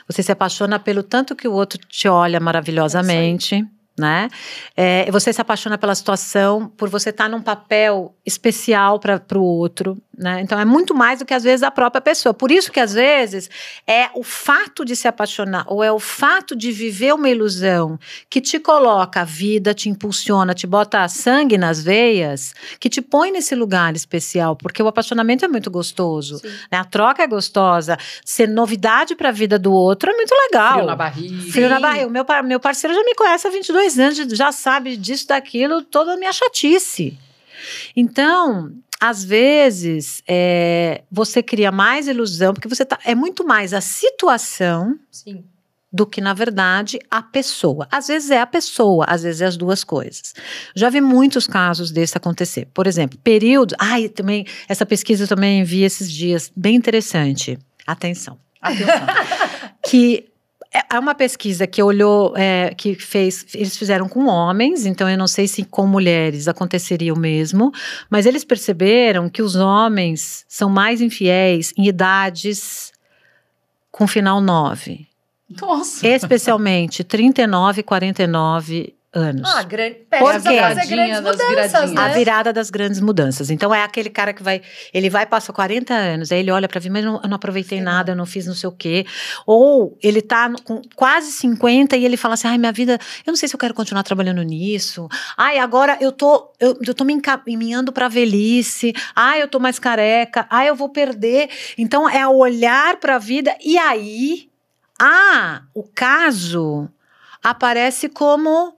S3: Você se apaixona pelo tanto que o outro te olha maravilhosamente, né? Você se apaixona pela situação, por você estar num papel especial para o outro, né? Então é muito mais do que às vezes a própria pessoa. Por isso que às vezes é o fato de se apaixonar ou é o fato de viver uma ilusão que te coloca a vida, te impulsiona, te bota sangue nas veias, que te põe nesse lugar especial, porque o apaixonamento é muito gostoso, né? A troca é gostosa, ser novidade para a vida do outro é muito legal.
S2: Frio na barriga.
S3: Frio na barriga. O meu parceiro já me conhece há 22 anos, já sabe disso, daquilo, toda a minha chatice. Então, às vezes, você cria mais ilusão, porque é muito mais a situação do que, na verdade, a pessoa. Às vezes é a pessoa, às vezes é as duas coisas. Já vi muitos casos desse acontecer. Por exemplo, período... também, essa pesquisa eu também vi esses dias, bem interessante. Atenção. Que... É uma pesquisa que olhou, eles fizeram com homens, então eu não sei se com mulheres aconteceria o mesmo, mas eles perceberam que os homens são mais infiéis em idades com final 9.
S2: Nossa!
S3: Especialmente 39 e 49 anos.
S4: Grandes mudanças, né?
S3: A virada das grandes mudanças. Então é aquele cara que ele vai passar 40 anos, aí ele olha pra mim, mas eu não aproveitei nada, eu não fiz não sei o quê. Ou ele tá com quase 50 e ele fala assim, minha vida, eu não sei se eu quero continuar trabalhando nisso. Agora eu tô me encaminhando pra velhice. Eu tô mais careca. Eu vou perder. Então é olhar pra vida e aí, o caso aparece como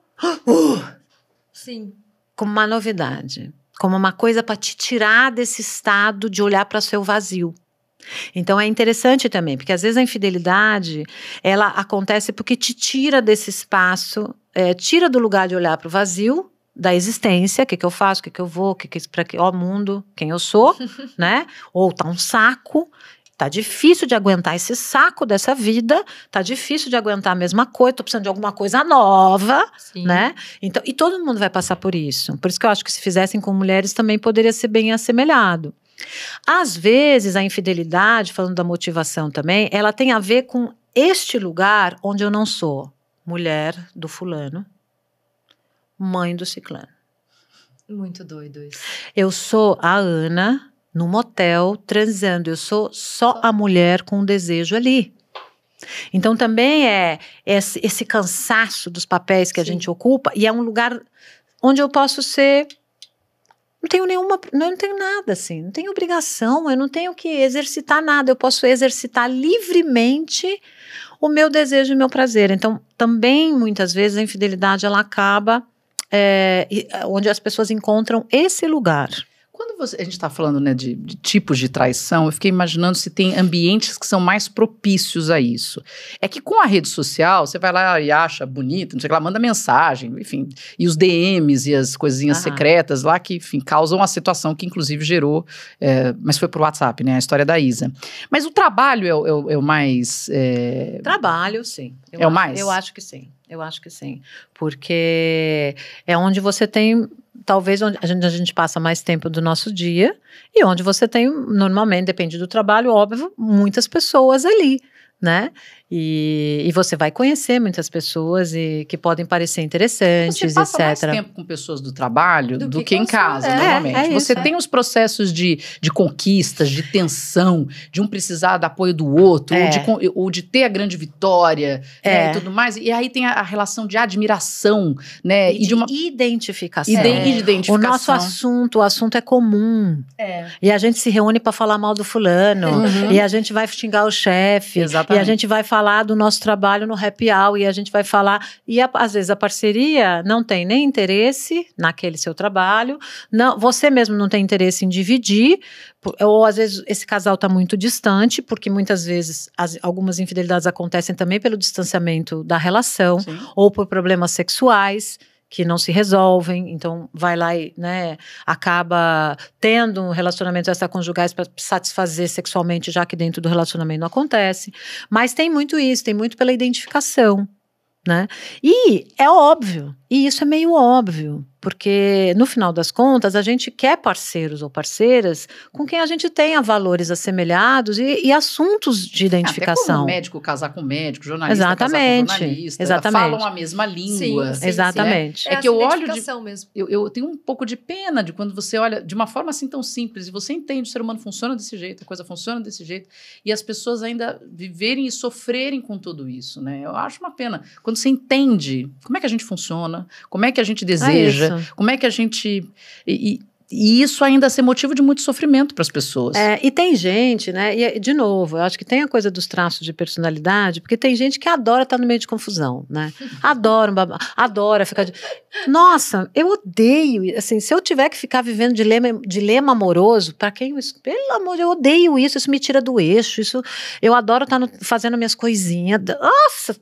S3: como uma novidade, como uma coisa para te tirar desse estado de olhar para o seu vazio. Então é interessante também, porque às vezes a infidelidade, ela acontece porque te tira desse espaço, tira do lugar de olhar para o vazio da existência, o que eu faço, o que eu vou, mundo, quem eu sou, né? Ou tá um saco, Tá difícil de aguentar esse saco dessa vida, tá difícil de aguentar a mesma coisa, tô precisando de alguma coisa nova,
S4: Sim.
S3: né? Então, e todo mundo vai passar por isso. Por isso que eu acho que se fizessem com mulheres também poderia ser bem assemelhado. Às vezes, a infidelidade, falando da motivação também, ela tem a ver com este lugar onde eu não sou mulher do fulano, mãe do ciclano.
S4: Muito doido isso.
S3: Eu sou a Ana no motel transando, eu sou só a mulher com um desejo ali. Então também é esse cansaço dos papéis que a gente ocupa, e é um lugar onde eu posso ser, não tenho nada assim, não tenho obrigação, eu não tenho que exercitar nada, eu posso exercitar livremente o meu desejo e o meu prazer. Então também muitas vezes a infidelidade ela acaba onde as pessoas encontram esse lugar.
S2: Quando a gente está falando, né, de tipos de traição, eu fiquei imaginando se tem ambientes que são mais propícios a isso. É que com a rede social, você vai lá e acha bonito, não sei o que lá, manda mensagem, enfim, e os DMs e as coisinhas secretas lá que, enfim, causam a situação que inclusive gerou, mas foi por WhatsApp, né, a história da Isa. Mas o trabalho é o mais...
S3: Trabalho, sim.
S2: É o mais?
S3: Eu acho que sim. Eu acho que sim. Porque é onde você tem, talvez, onde a gente passa mais tempo do nosso dia e onde você tem, normalmente, depende do trabalho, óbvio, muitas pessoas ali, né? E você vai conhecer muitas pessoas e que podem parecer interessantes, etc.
S2: Você passa mais tempo com pessoas do trabalho do que em casa, normalmente. Você tem os processos de conquistas, de tensão, de um precisar do apoio do outro, ou de ter a grande vitória, né, e tudo mais. E aí tem a relação de admiração, né?
S3: E de uma identificação.
S2: Identificação.
S3: O nosso o assunto é comum. E a gente se reúne para falar mal do fulano, e a gente vai xingar o chefe, e a gente vai falar do nosso trabalho no happy hour, e a gente vai falar, e às vezes a parceria não tem nem interesse naquele seu trabalho, não, você mesmo não tem interesse em dividir, ou às vezes esse casal está muito distante, porque muitas vezes algumas infidelidades acontecem também pelo distanciamento da relação, ou por problemas sexuais, que não se resolvem, então vai lá e, né, acaba tendo um relacionamento extraconjugais para satisfazer sexualmente, já que dentro do relacionamento não acontece. Mas tem muito isso, tem muito pela identificação, né? E é óbvio, e isso é meio óbvio, porque no final das contas a gente quer parceiros ou parceiras com quem a gente tenha valores assemelhados e assuntos de identificação.
S2: Até como médico casar com médico, jornalista casar com jornalista, falam a mesma língua.
S3: Sim, exatamente.
S2: É que eu olho mesmo. Eu tenho um pouco de pena de quando você olha de uma forma assim tão simples e você entende o ser humano funciona desse jeito, a coisa funciona desse jeito, e as pessoas ainda viverem e sofrerem com tudo isso, né? Eu acho uma pena. Quando você entende como é que a gente funciona, como é que a gente deseja, como é que a gente... E isso ainda ser motivo de muito sofrimento para as pessoas.
S3: E tem gente, né? E, de novo, eu acho que tem a coisa dos traços de personalidade, porque tem gente que adora estar no meio de confusão, né? Adora ficar... Nossa, eu odeio... Assim, se eu tiver que ficar vivendo dilema amoroso, para quem... Pelo amor de Deus, eu odeio isso, isso me tira do eixo, isso... Eu adoro estar fazendo minhas coisinhas. Nossa,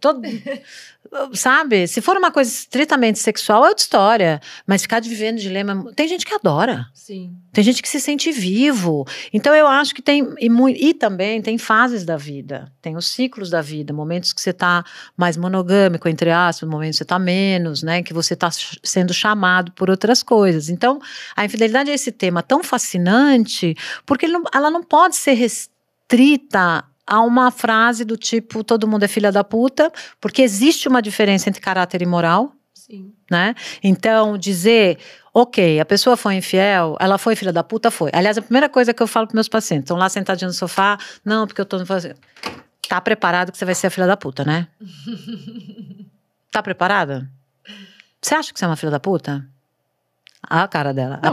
S3: sabe? Se for uma coisa estritamente sexual, é outra história. Mas ficar vivendo dilema... Tem gente que adora.
S4: Sim.
S3: Tem gente que se sente vivo. Então eu acho que tem... E também tem fases da vida. Tem os ciclos da vida. Momentos que você está mais monogâmico, entre aspas. Momentos que você está menos, né? Que você está sendo chamado por outras coisas. Então, a infidelidade é esse tema tão fascinante porque ela não pode ser restrita a uma frase do tipo, todo mundo é filha da puta, porque existe uma diferença entre caráter e moral.
S4: Sim.
S3: Né? Então, dizer, ok, a pessoa foi infiel, ela foi filha da puta, foi. Aliás, a primeira coisa que eu falo para meus pacientes, estão lá sentadinhos no sofá, não, porque eu tô fazendo. Tá preparado que você vai ser a filha da puta, né? Tá preparada? Você acha que você é uma filha da puta? A cara dela.
S2: Não,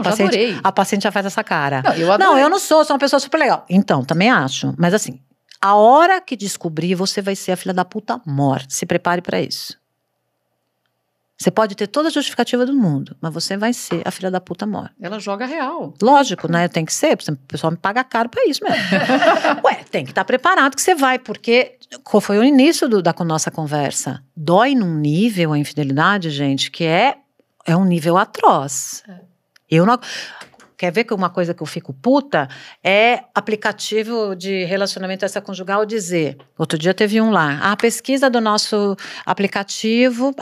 S3: a paciente já faz essa cara.
S2: Não,
S3: eu não sou uma pessoa super legal. Então, também acho. Mas assim, a hora que descobrir, você vai ser a filha da puta morta. Se prepare pra isso. Você pode ter toda a justificativa do mundo, mas você vai ser a filha da puta morta.
S2: Ela joga real.
S3: Lógico, né? Tem que ser. O pessoal me paga caro pra isso mesmo. Ué, tem que estar preparado que você vai, porque foi o início da nossa conversa. Dói num nível a infidelidade, gente, que é um nível atroz. Eu não... quer ver que uma coisa que eu fico puta é aplicativo de relacionamento extraconjugal dizer, outro dia teve um lá, a pesquisa do nosso aplicativo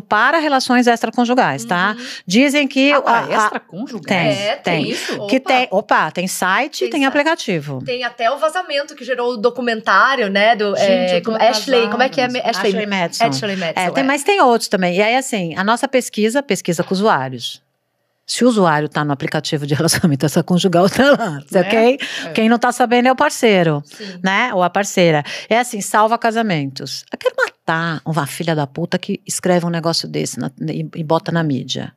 S3: para relações extraconjugais, tá? Dizem que...
S2: extraconjugais?
S3: Tem.
S4: Isso?
S3: Que tem site e tem aplicativo.
S4: Tem até o vazamento que gerou o documentário, né? Do, Ashley, como é que é?
S3: Ashley Madison.
S4: Ashley Madison,
S3: mas tem outros também. E aí, assim, a nossa pesquisa com usuários. Se o usuário está no aplicativo de relacionamento extraconjugal, tá lá, ok? Quem não tá sabendo é o parceiro, né? Ou a parceira. É assim, salva casamentos. Eu quero matar uma filha da puta que escreve um negócio desse e bota na mídia.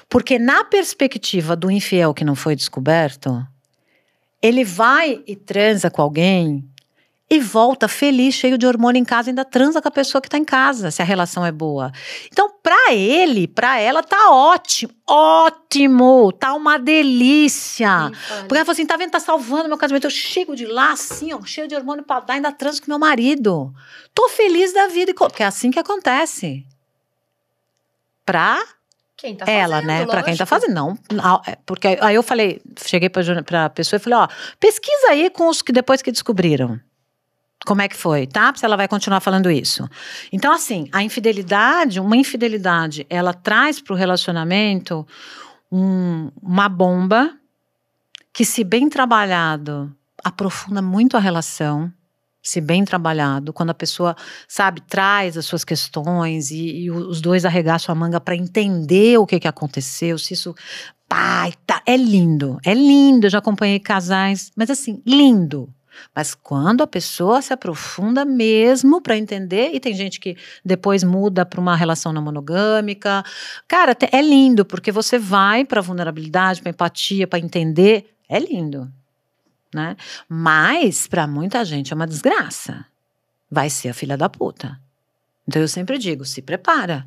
S3: Porque na perspectiva do infiel que não foi descoberto, ele vai e transa com alguém e volta feliz, cheio de hormônio em casa, ainda transa com a pessoa que tá em casa, se a relação é boa. Então, pra ela, tá ótimo, tá uma delícia. Porque ela falou assim, tá vendo, tá salvando meu casamento. Eu chego de lá, assim, ó, cheio de hormônio pra dar, ainda transo com meu marido. Tô feliz da vida, porque é assim que acontece. Pra...
S4: Quem tá
S3: ela,
S4: fazendo,
S3: né?
S4: lógico.
S3: Pra quem tá fazendo, não. Porque aí eu falei, cheguei pra pessoa e falei, ó, pesquisa aí com os que depois que descobriram. Como é que foi, tá? Se ela vai continuar falando isso. Então, assim, uma infidelidade, ela traz pro relacionamento uma bomba que, se bem trabalhado, aprofunda muito a relação. Se bem trabalhado, quando a pessoa, sabe, traz as suas questões e os dois arregaçam a manga para entender o que aconteceu, se isso, é lindo, eu já acompanhei casais, mas assim, lindo. Mas quando a pessoa se aprofunda mesmo para entender, e tem gente que depois muda para uma relação não monogâmica, cara, é lindo, porque você vai para vulnerabilidade, para empatia, para entender, é lindo. Né? Mas para muita gente é uma desgraça. Vai ser a filha da puta. Então eu sempre digo, se prepara.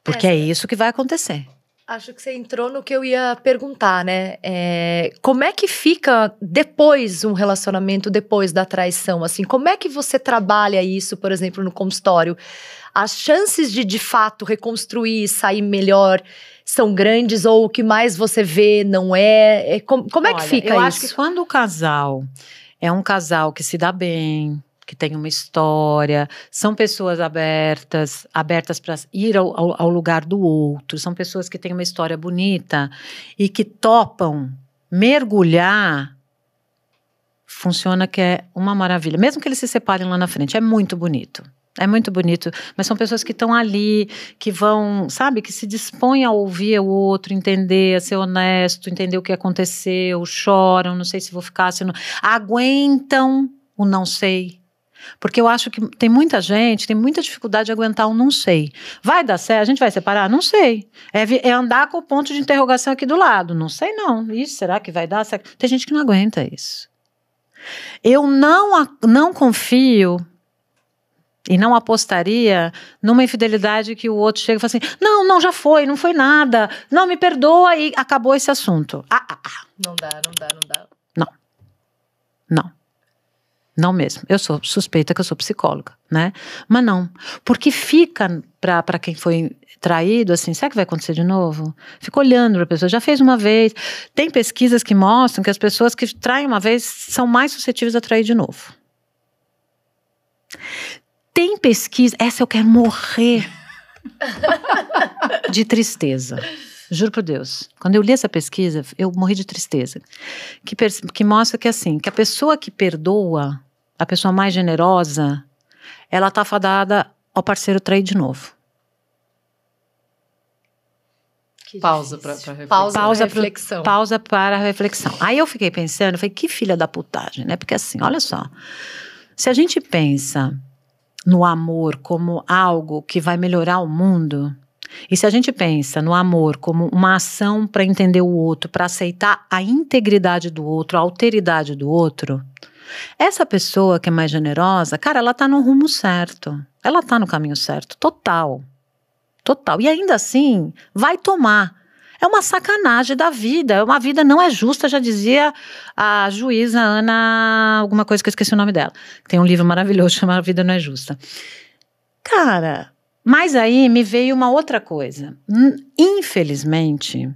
S3: Porque é isso que vai acontecer.
S4: Acho que você entrou no que eu ia perguntar, né? Como é que fica depois um relacionamento, depois da traição? Assim, como é que você trabalha isso, por exemplo, no consultório? As chances de fato reconstruir e sair melhor são grandes, ou o que mais você vê não é? Como é que fica isso?
S3: Eu acho que quando o casal é um casal que se dá bem, que tem uma história, são pessoas abertas para ir ao lugar do outro, são pessoas que têm uma história bonita e que topam mergulhar, funciona, que é uma maravilha. Mesmo que eles se separem lá na frente, é muito bonito. É muito bonito, mas são pessoas que estão ali, que vão, sabe, que se dispõem a ouvir o outro, entender, a ser honesto, entender o que aconteceu, choram, não sei se vou ficar, se não... Aguentam o não sei. Porque eu acho que tem muita gente, tem muita dificuldade de aguentar o não sei. Vai dar certo? A gente vai separar? Não sei. É andar com o ponto de interrogação aqui do lado. Não sei não. Ixi, será que vai dar? Tem gente que não aguenta isso. Eu não confio e não apostaria numa infidelidade que o outro chega e fala assim, não, já foi, não foi nada, não, me perdoa e acabou esse assunto.
S4: Não dá.
S3: Não mesmo. Eu sou suspeita que eu sou psicóloga, né? Mas não. Porque fica para quem foi traído, assim, será que vai acontecer de novo? Fica olhando para a pessoa, já fez uma vez. Tem pesquisas que mostram que as pessoas que traem uma vez são mais suscetíveis a trair de novo. Tem pesquisa, essa eu quero morrer de tristeza. Juro por Deus. Quando eu li essa pesquisa, eu morri de tristeza. Que mostra que, assim, que a pessoa que perdoa, a pessoa mais generosa, ela tá fadada ao parceiro trair de novo.
S2: Pausa para reflexão.
S3: Pausa para a reflexão. Aí eu fiquei pensando, falei, que filha da putagem, né? Porque assim, olha só. Se a gente pensa no amor como algo que vai melhorar o mundo, e se a gente pensa no amor como uma ação para entender o outro, para aceitar a integridade do outro, a alteridade do outro, essa pessoa que é mais generosa, cara, ela tá no rumo certo. Ela tá no caminho certo, total. E ainda assim, vai tomar. É uma sacanagem da vida. Uma vida não é justa, já dizia a juíza Ana, alguma coisa que eu esqueci o nome dela. Tem um livro maravilhoso chamado A Vida Não é Justa. Cara, mas aí me veio uma outra coisa. Infelizmente,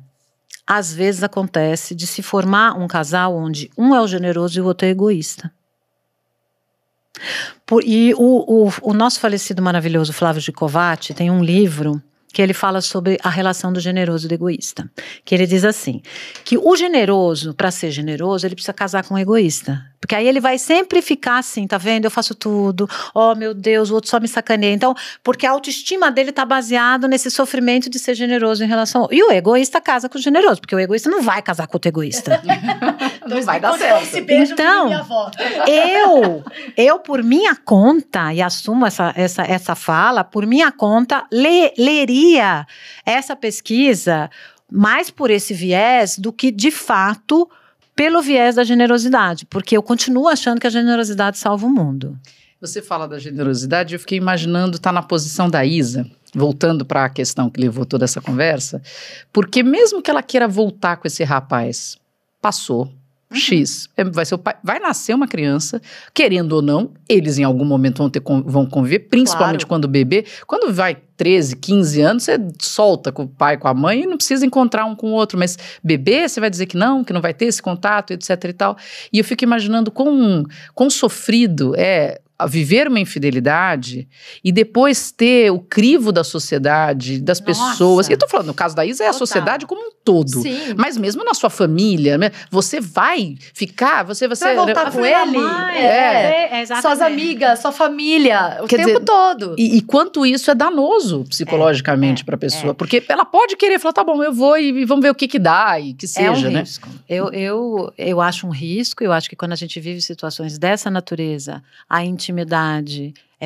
S3: às vezes acontece de se formar um casal onde um é o generoso e o outro é egoísta. E o nosso falecido maravilhoso Flávio Gicovati tem um livro que ele fala sobre a relação do generoso e do egoísta. Que ele diz assim, que o generoso, para ser generoso, ele precisa casar com um egoísta. Porque aí ele vai sempre ficar assim, tá vendo? Eu faço tudo. Oh, meu Deus, o outro só me sacaneia. Então, porque a autoestima dele tá baseado nesse sofrimento de ser generoso em relação... E o egoísta casa com o generoso, porque o egoísta não vai casar com outro egoísta.
S2: Não vai dar certo.
S3: Então, eu por minha conta, e assumo essa fala, por minha conta, leria essa pesquisa mais por esse viés do que, de fato, pelo viés da generosidade, porque eu continuo achando que a generosidade salva o mundo.
S2: Você fala da generosidade, eu fiquei imaginando estar na posição da Isa, voltando para a questão que levou toda essa conversa, porque mesmo que ela queira voltar com esse rapaz, passou, X, vai ser o pai, vai nascer uma criança, querendo ou não, eles em algum momento vão conviver, principalmente quando bebê. Quando vai 13, 15 anos, você solta com o pai, com a mãe e não precisa encontrar um com o outro, mas bebê, você vai dizer que não vai ter esse contato, etc e tal. E eu fico imaginando quão sofrido é viver uma infidelidade e depois ter o crivo da sociedade, das pessoas. E eu tô falando, no caso da Isa, é a sociedade como um todo.
S4: Sim.
S2: Mas mesmo na sua família, né, você vai ficar, você
S4: vai voltar com ele, suas amigas, sua família, o tempo todo.
S2: E quanto isso é danoso psicologicamente para a pessoa. Porque ela pode querer falar, tá bom, eu vou e vamos ver o que dá e que seja, né?
S3: Risco. Eu acho um risco, eu acho que quando a gente vive situações dessa natureza, a intimidade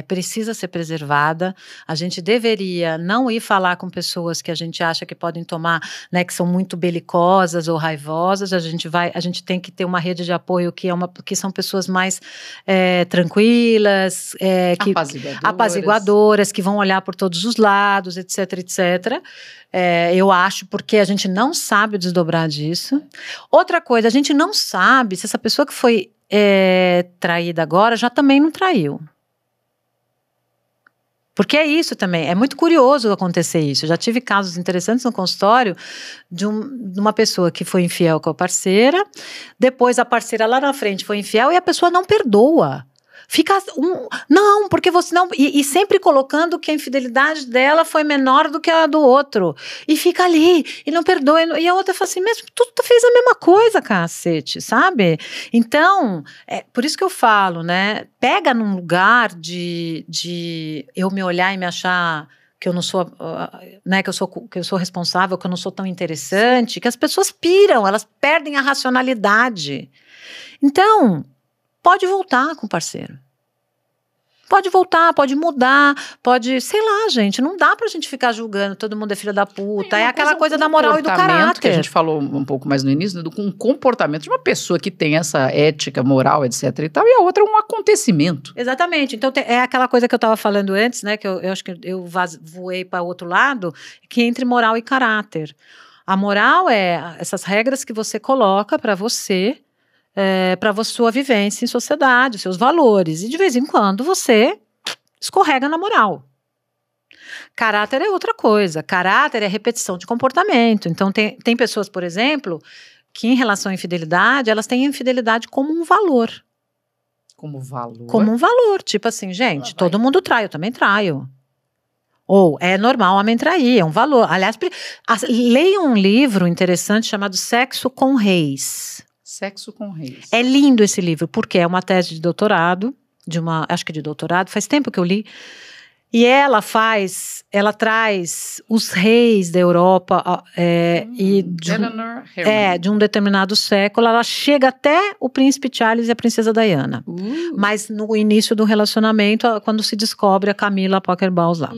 S3: precisa ser preservada. A gente deveria não ir falar com pessoas que a gente acha que podem tomar, né, que são muito belicosas ou raivosas. A gente tem que ter uma rede de apoio que são pessoas mais tranquilas, apaziguadoras, que vão olhar por todos os lados, etc, etc. Eu acho, porque a gente não sabe o desdobrar disso. Outra coisa, a gente não sabe se essa pessoa que foi traída agora já também não traiu. Porque é isso também, é muito curioso acontecer isso. Eu já tive casos interessantes no consultório de uma pessoa que foi infiel com a parceira, depois a parceira lá na frente foi infiel e a pessoa não perdoa. Fica não, porque você não... E sempre colocando que a infidelidade dela foi menor do que a do outro. E fica ali, e não perdoa. E a outra fala assim, mesmo, tu fez a mesma coisa, cacete, sabe? Então, por isso que eu falo, né? Pega num lugar de eu me olhar e me achar que eu não sou, né, que eu sou responsável, que eu não sou tão interessante, que as pessoas piram, elas perdem a racionalidade. Então... pode voltar com o parceiro. Pode voltar, pode mudar, pode... Sei lá, gente, não dá pra gente ficar julgando, todo mundo é filho da puta. É aquela coisa da moral e do caráter.
S2: Que a gente falou um pouco mais no início, um comportamento de uma pessoa que tem essa ética, moral, etc e tal, e a outra é um acontecimento.
S3: Exatamente. Então, é aquela coisa que eu tava falando antes, né, que eu acho que eu voei para o outro lado, que é entre moral e caráter. A moral é essas regras que você coloca pra você... para a sua vivência em sociedade, seus valores. E de vez em quando você escorrega na moral. Caráter é outra coisa. Caráter é repetição de comportamento. Então tem pessoas, por exemplo, que em relação à infidelidade, elas têm a infidelidade como um valor.
S2: Como valor?
S3: Como um valor. Tipo assim, gente, todo mundo trai, eu também traio. Ou é normal homem trair, é um valor. Aliás, leiam um livro interessante chamado Sexo com Reis.
S2: Sexo com Reis.
S3: É lindo esse livro, porque é uma tese de doutorado, acho que de doutorado, faz tempo que eu li, e ela traz os reis da Europa de um determinado século, ela chega até o príncipe Charles e a princesa Diana, mas no início do relacionamento, quando se descobre a Camila Parker Bowles lá.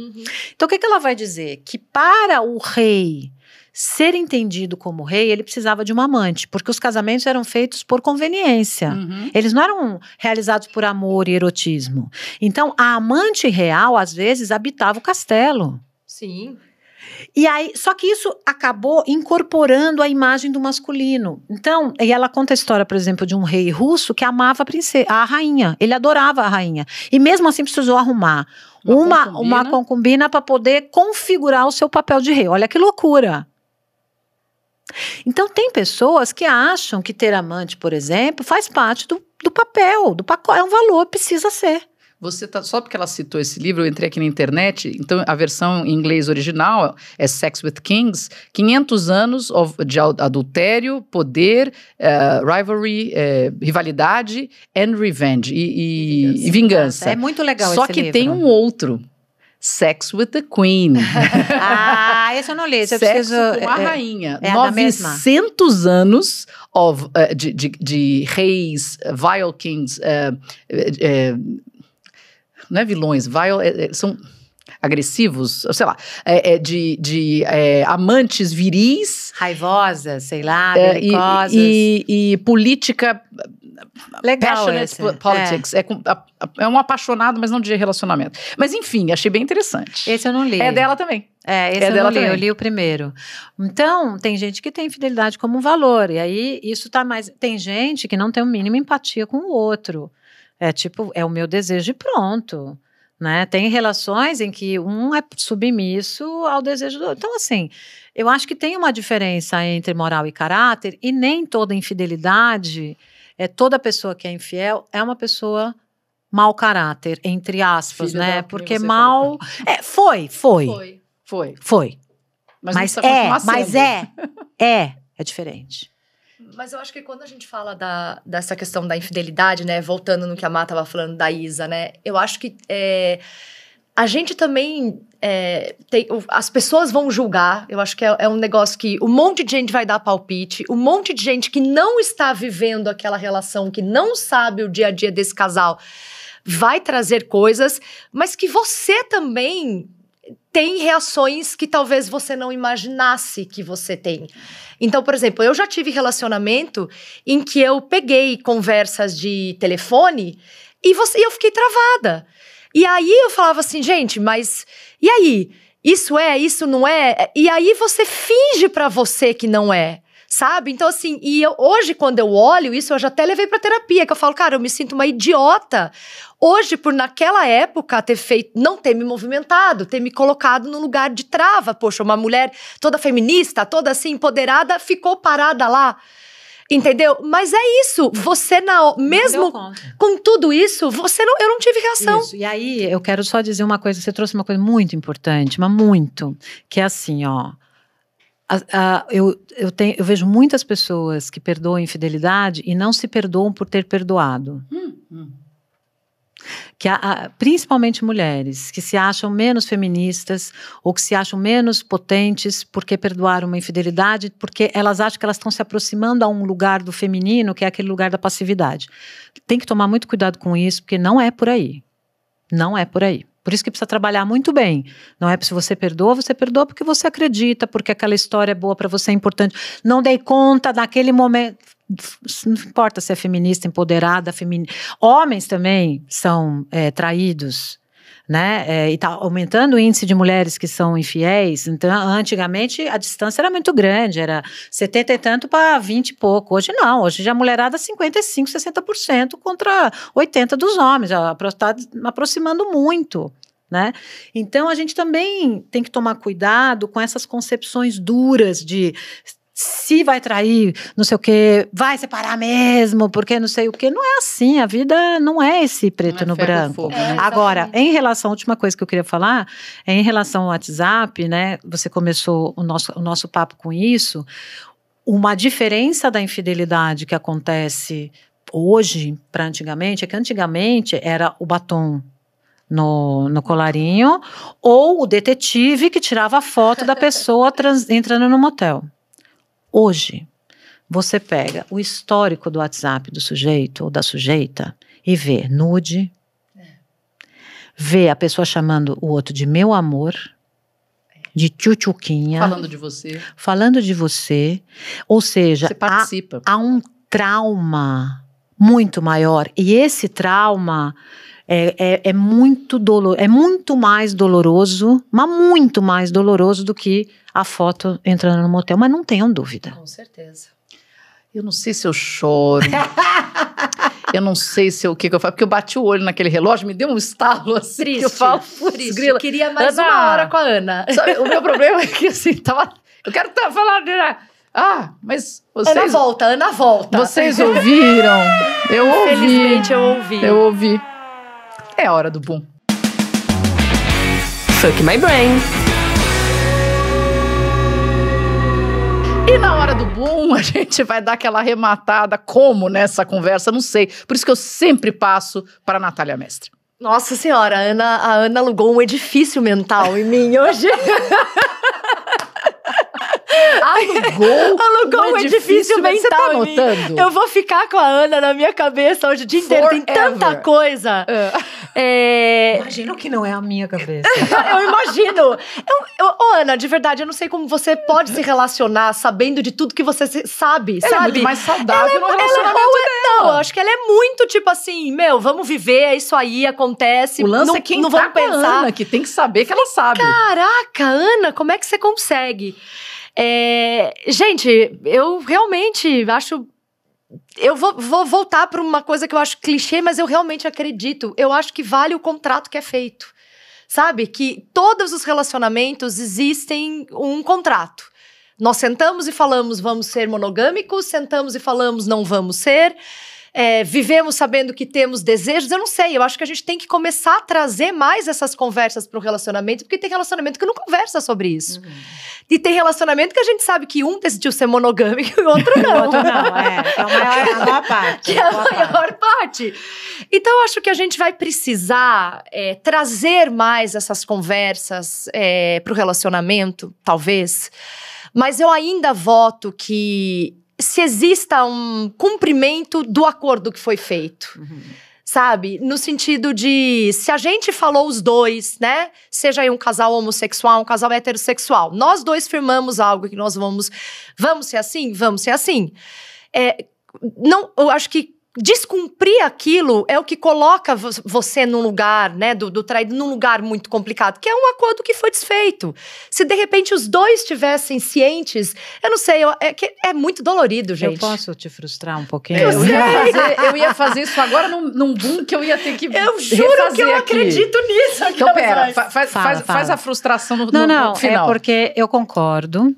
S3: Então o que ela vai dizer? Que para o rei ser entendido como rei, ele precisava de uma amante, porque os casamentos eram feitos por conveniência. Eles não eram realizados por amor e erotismo. Então, a amante real, às vezes, habitava o castelo.
S4: Sim.
S3: E aí, só que isso acabou incorporando a imagem do masculino. Então, e ela conta a história, por exemplo, de um rei russo que amava a rainha. Ele adorava a rainha. E mesmo assim precisou arrumar uma concubina para poder configurar o seu papel de rei. Olha que loucura. Então, tem pessoas que acham que ter amante, por exemplo, faz parte do papel, do pacote, é um valor, precisa ser.
S2: Só porque ela citou esse livro, eu entrei aqui na internet, então a versão em inglês original é Sex with Kings, 500 anos de adultério, poder, rivalry, rivalidade and revenge, e vingança.
S3: É muito legal
S2: Só
S3: esse
S2: que
S3: livro.
S2: tem um outro, Sex with the Queen.
S3: Esse eu não li.
S2: Sexo
S3: preciso,
S2: com a rainha.
S3: a
S2: 900 anos de reis, vile kings, não é vilões, são agressivos, sei lá, de amantes viris.
S3: Raivosas, sei lá, belicosas.
S2: E política.
S3: Legal
S2: Passionate
S3: esse.
S2: politics. É um apaixonado, mas não de relacionamento. Mas enfim, achei bem interessante.
S3: Esse eu não li.
S2: É dela também.
S3: Esse eu não li, eu li o primeiro. Então, tem gente que tem fidelidade como um valor, e aí isso tá mais... Tem gente que não tem o mínimo empatia com o outro. É o meu desejo e pronto, né? Tem relações em que um é submisso ao desejo do outro. Então, assim, eu acho que tem uma diferença entre moral e caráter, e nem toda infidelidade, toda pessoa que é infiel é uma pessoa mau caráter, entre aspas,
S2: Filha
S3: né?
S2: da,
S3: porque
S2: você
S3: mal...
S2: falou.
S3: Foi.
S2: Mas não precisa continuar sendo.
S3: É diferente.
S4: Mas eu acho que quando a gente fala dessa questão da infidelidade, né? Voltando no que a Má estava falando da Isa, né? Eu acho que a gente também... as pessoas vão julgar. Eu acho que é um negócio que um monte de gente vai dar palpite. Um monte de gente que não está vivendo aquela relação, que não sabe o dia a dia desse casal, vai trazer coisas, mas que você também... tem reações que talvez você não imaginasse que você tem. Então, por exemplo, eu já tive relacionamento em que eu peguei conversas de telefone e eu fiquei travada. E aí eu falava assim, gente, mas e aí? Isso não é? E aí você finge pra você que não é. Sabe? Então, assim, hoje, quando eu olho isso, eu já até levei pra terapia, que eu falo, cara, eu me sinto uma idiota. Hoje, por naquela época, não ter me movimentado, ter me colocado no lugar de trava. Poxa, uma mulher toda feminista, toda assim, empoderada, ficou parada lá. Entendeu? Mas é isso, você mesmo com tudo isso, eu não tive reação.
S3: Isso. E aí, eu quero só dizer uma coisa, você trouxe uma coisa muito importante, mas muito, que é assim, ó. Eu vejo muitas pessoas que perdoam infidelidade e não se perdoam por ter perdoado. Que principalmente mulheres que se acham menos feministas ou que se acham menos potentes porque perdoaram uma infidelidade, porque elas acham que elas estão se aproximando a um lugar do feminino, que é aquele lugar da passividade. Tem que tomar muito cuidado com isso, porque não é por aí. Não é por aí. Por isso que precisa trabalhar muito bem. Não é se você perdoa porque você acredita, porque aquela história é boa para você, é importante. Não dei conta naquele momento. Não importa se é feminista, empoderada, homens também são traídos, né? E está aumentando o índice de mulheres que são infiéis. Então, antigamente a distância era muito grande, era 70 e tanto para 20 e pouco. Hoje não, hoje já a mulherada 55, 60% contra 80% dos homens, está aproximando muito, né? Então a gente também tem que tomar cuidado com essas concepções duras de se vai trair, não sei o que, vai separar mesmo, porque não sei o que. Não é assim, a vida não é esse preto no branco. Agora, em relação, a última coisa que eu queria falar, é em relação ao WhatsApp, né, você começou o nosso papo com isso, uma diferença da infidelidade que acontece hoje para antigamente, é que antigamente era o batom no colarinho, ou o detetive que tirava a foto da pessoa entrando no motel. Hoje, você pega o histórico do WhatsApp do sujeito ou da sujeita e vê nude, vê a pessoa chamando o outro de meu amor, de tchutchuquinha. Falando de você. Ou seja,
S2: você participa.
S3: Há um trauma muito maior. E esse trauma é muito mais doloroso, mas muito mais doloroso do que a foto entrando no motel, mas não tenham dúvida.
S4: Com certeza.
S2: Eu não sei se eu choro. Eu não sei se o que eu faço, porque eu bati o olho naquele relógio, me deu um estalo assim.
S4: Triste,
S2: que eu falo,
S4: triste. Eu queria mais uma hora com a Ana.
S2: Sabe, o meu problema é que assim, eu quero falar, Mas
S4: Ana volta.
S2: Vocês ouviram? Eu ouvi.
S4: Felizmente eu ouvi.
S2: Eu ouvi. É a hora do boom.
S4: Fuck my brain.
S2: E na hora do boom, a gente vai dar aquela arrematada. Como nessa conversa? Não sei. Por isso que eu sempre passo para a Natália Mestre.
S4: Nossa senhora, a Ana alugou um edifício mental em mim hoje. Alugou um edifício mental.
S2: Você tá anotando?
S4: Eu vou ficar com a Ana na minha cabeça hoje o dia inteiro. Tem tanta coisa.
S3: Imagino que não é a minha cabeça.
S4: Eu imagino. Ana, de verdade, eu não sei como você pode se relacionar sabendo de tudo que você sabe,
S2: ela
S4: sabe?
S2: É muito mais saudável no relacionamento dela.
S4: Não, eu acho que ela é muito tipo assim, vamos viver, é isso aí, acontece.
S2: O lance
S4: não,
S2: é quem
S4: não
S2: tá
S4: vamos pensar.
S2: A Ana, que tem que saber que ela sabe.
S4: Caraca, Ana, como é que você consegue? Gente, eu realmente acho... Eu vou voltar para uma coisa que eu acho clichê, mas eu realmente acredito. Eu acho que vale o contrato que é feito. Sabe? Que todos os relacionamentos existem um contrato. Nós sentamos e falamos, vamos ser monogâmicos, sentamos e falamos, não vamos ser. Vivemos sabendo que temos desejos, eu não sei, eu acho que a gente tem que começar a trazer mais essas conversas para o relacionamento, porque tem relacionamento que não conversa sobre isso. E tem relacionamento que a gente sabe que um decidiu ser monogâmico e o outro não.
S3: O outro não, que é a maior parte.
S4: Que é a maior parte. Então, eu acho que a gente vai precisar trazer mais essas conversas para o relacionamento, talvez. Mas eu ainda voto que se exista um cumprimento do acordo que foi feito. Sabe? No sentido de, se a gente falou os dois, né? Seja aí um casal homossexual, um casal heterossexual. Nós dois firmamos algo que nós vamos ser assim? Vamos ser assim. Não, eu acho que descumprir aquilo é o que coloca você num lugar, né, do traído, num lugar muito complicado, que é um acordo que foi desfeito. Se de repente os dois estivessem cientes, eu não sei, é muito dolorido, gente.
S3: Eu posso te frustrar um pouquinho?
S2: Eu ia fazer isso agora num boom que eu ia ter que
S4: eu juro que eu acredito nisso.
S2: Então, pera, faz a frustração no final.
S3: É porque eu concordo.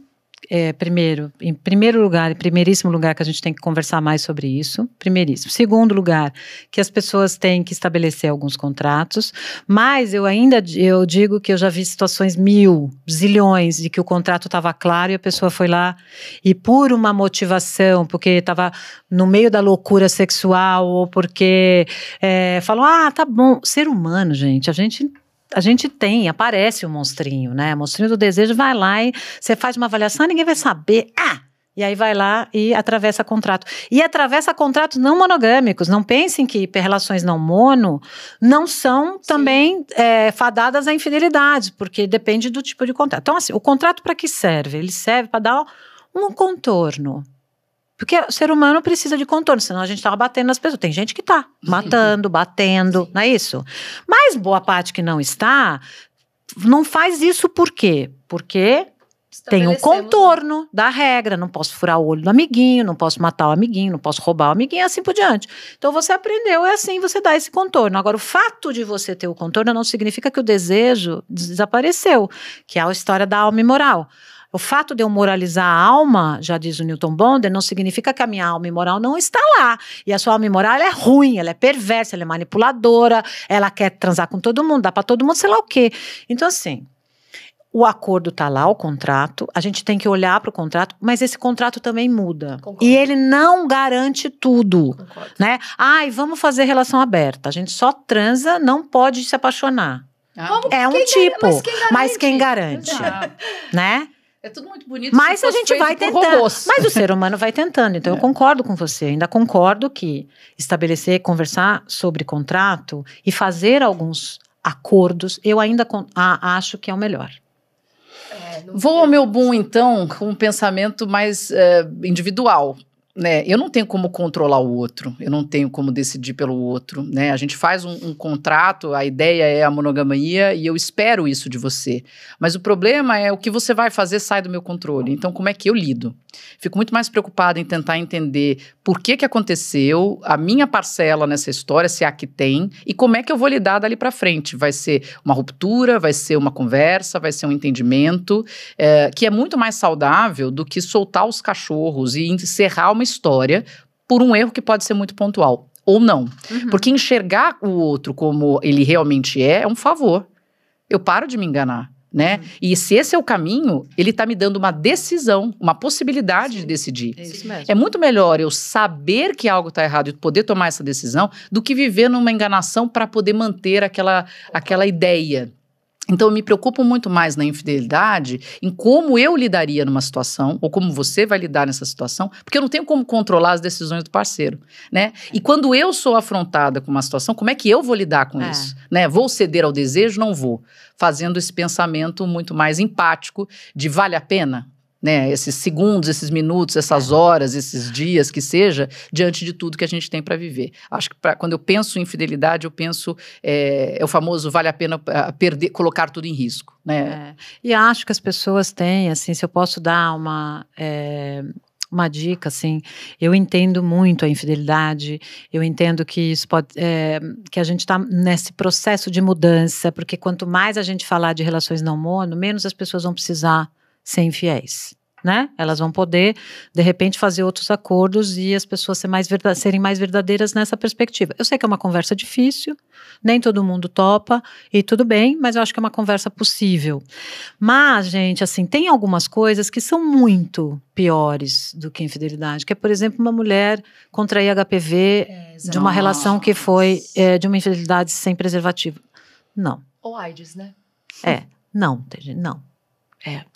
S3: Primeiro, em primeiro lugar, em primeiríssimo lugar, que a gente tem que conversar mais sobre isso. Primeiríssimo. Segundo lugar, que as pessoas têm que estabelecer alguns contratos. Mas eu digo que eu já vi situações zilhões, de que o contrato estava claro e a pessoa foi lá e por uma motivação, porque estava no meio da loucura sexual ou porque falou, tá bom. Ser humano, gente, a gente aparece o monstrinho, né? O monstrinho do desejo vai lá e você faz uma avaliação e ninguém vai saber. E aí vai lá e atravessa contrato. E atravessa contratos não monogâmicos. Não pensem que relações não mono não são também fadadas à infidelidade, porque depende do tipo de contrato. Então, assim, o contrato para que serve? Ele serve para dar um contorno. Porque o ser humano precisa de contorno, senão a gente estava batendo nas pessoas. Tem gente que está matando, batendo, não é isso? Mas boa parte que não está, não faz isso por quê? Porque tem um contorno da regra, não posso furar o olho do amiguinho, não posso matar o amiguinho, não posso roubar o amiguinho, assim por diante. Então você aprendeu, assim, você dá esse contorno. Agora, o fato de você ter o contorno não significa que o desejo desapareceu, que é a história da alma imoral. O fato de eu moralizar a alma, já diz o Newton Bonder, não significa que a minha alma imoral não está lá. E a sua alma imoral, ela é ruim, ela é perversa, ela é manipuladora, ela quer transar com todo mundo, dá para todo mundo, sei lá o quê. Então, assim, o acordo está lá, o contrato, a gente tem que olhar para o contrato, mas esse contrato também muda. Concordo. E ele não garante tudo. Concordo. Né? Vamos fazer relação aberta. A gente só transa, não pode se apaixonar. É um tipo, mas quem garante? Né?
S2: É tudo muito bonito.
S3: Mas a gente vai tentando. Mas o ser humano vai tentando. Então, eu concordo com você. Ainda concordo que estabelecer, conversar sobre contrato e fazer alguns acordos, eu ainda acho que é o melhor.
S2: Vou ao meu boom, então, com um pensamento mais individual. né, eu não tenho como controlar o outro, eu não tenho como decidir pelo outro, né? A gente faz um contrato, a ideia é a monogamia e eu espero isso de você. Mas o problema é o que você vai fazer sai do meu controle. Então, como é que eu lido? Fico muito mais preocupada em tentar entender por que aconteceu, a minha parcela nessa história, se é a que tem, e como é que eu vou lidar dali pra frente. Vai ser uma ruptura, vai ser uma conversa, vai ser um entendimento, que é muito mais saudável do que soltar os cachorros e encerrar uma história por um erro que pode ser muito pontual, ou não. Porque enxergar o outro como ele realmente é um favor. Eu paro de me enganar, né? E se esse é o caminho, ele tá me dando uma decisão, uma possibilidade de decidir.
S3: É isso mesmo.
S2: É muito melhor eu saber que algo tá errado e poder tomar essa decisão do que viver numa enganação para poder manter aquela ideia. Então, eu me preocupo muito mais na infidelidade, em como eu lidaria numa situação, ou como você vai lidar nessa situação, porque eu não tenho como controlar as decisões do parceiro, né? E quando eu sou afrontada com uma situação, como é que eu vou lidar com isso? Né? Vou ceder ao desejo? Não vou. Fazendo esse pensamento muito mais empático de vale a pena? Né, esses segundos, esses minutos, essas horas, esses dias que seja, diante de tudo que a gente tem para viver. Acho que quando eu penso em fidelidade, eu penso, é o famoso vale a pena perder, colocar tudo em risco. Né?
S3: E acho que as pessoas têm, assim, se eu posso dar uma dica, assim, eu entendo muito a infidelidade, eu entendo que isso pode, que a gente está nesse processo de mudança, porque quanto mais a gente falar de relações não mono, menos as pessoas vão precisar ser infiéis, né? Elas vão poder, de repente, fazer outros acordos e as pessoas serem mais verdadeiras nessa perspectiva. Eu sei que é uma conversa difícil, nem todo mundo topa, e tudo bem, mas eu acho que é uma conversa possível. Mas, gente, assim, tem algumas coisas que são muito piores do que infidelidade, que é, por exemplo, uma mulher contrair HPV de uma relação que foi de uma infidelidade sem preservativo. Não.
S4: Ou AIDS, né?
S3: Não.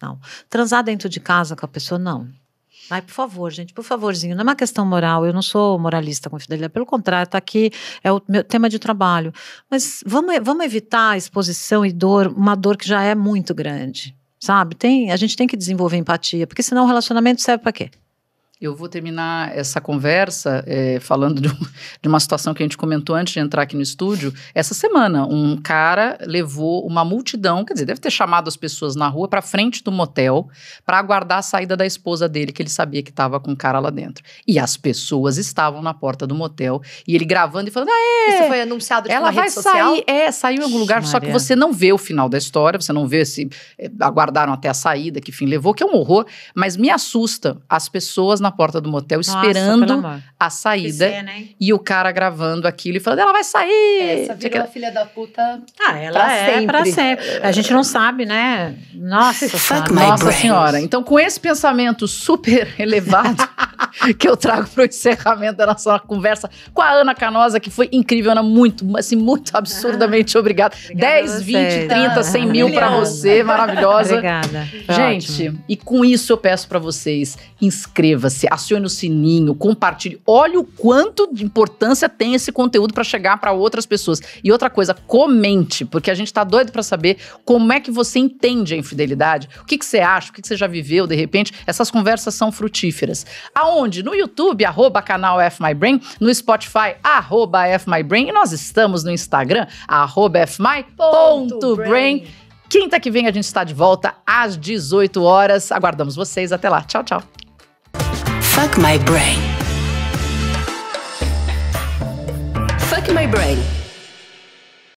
S3: Não. Transar dentro de casa com a pessoa, não. Ai, por favor, gente, por favorzinho. Não é uma questão moral, eu não sou moralista com fidelidade. Pelo contrário, tá aqui, é o meu tema de trabalho. Mas vamos evitar a exposição e dor, uma dor que já é muito grande, sabe? A gente tem que desenvolver empatia, porque senão o relacionamento serve para quê?
S2: Eu vou terminar essa conversa falando de uma situação que a gente comentou antes de entrar aqui no estúdio. Essa semana, um cara levou uma multidão, quer dizer, deve ter chamado as pessoas na rua para frente do motel para aguardar a saída da esposa dele, que ele sabia que estava com um cara lá dentro. E as pessoas estavam na porta do motel e ele gravando e falando,
S4: Isso foi anunciado de uma rede social?
S2: Saiu em algum lugar, só que você não vê o final da história, você não vê se aguardaram até a saída, que fim levou, que é um horror, mas me assusta as pessoas na porta do motel esperando a saída e o cara gravando aquilo e falando, ela vai sair.
S4: Essa virou a filha da puta.
S3: Ela pra sempre. A gente não sabe, né? Nossa
S2: senhora. Então, com esse pensamento super elevado que eu trago para o encerramento da nossa conversa com a Ana Canosa, que foi incrível, Ana, muito absurdamente obrigada. 10, 20, 30, 100 mil para você, maravilhosa.
S3: Obrigada.
S2: Gente, e com isso eu peço para vocês, inscreva-se, acione o sininho, compartilhe. Olha o quanto de importância tem esse conteúdo para chegar para outras pessoas. E outra coisa, comente, porque a gente tá doido para saber como é que você entende a infidelidade, o que você acha, o que você já viveu, de repente. Essas conversas são frutíferas. Aonde? No YouTube, @canal FMyBrain, no Spotify, @FMyBrain, e nós estamos no Instagram, @FMy.brain. Quinta que vem a gente está de volta às 18 horas. Aguardamos vocês. Até lá. Tchau, tchau.
S1: Fuck My Brain. Fuck My Brain.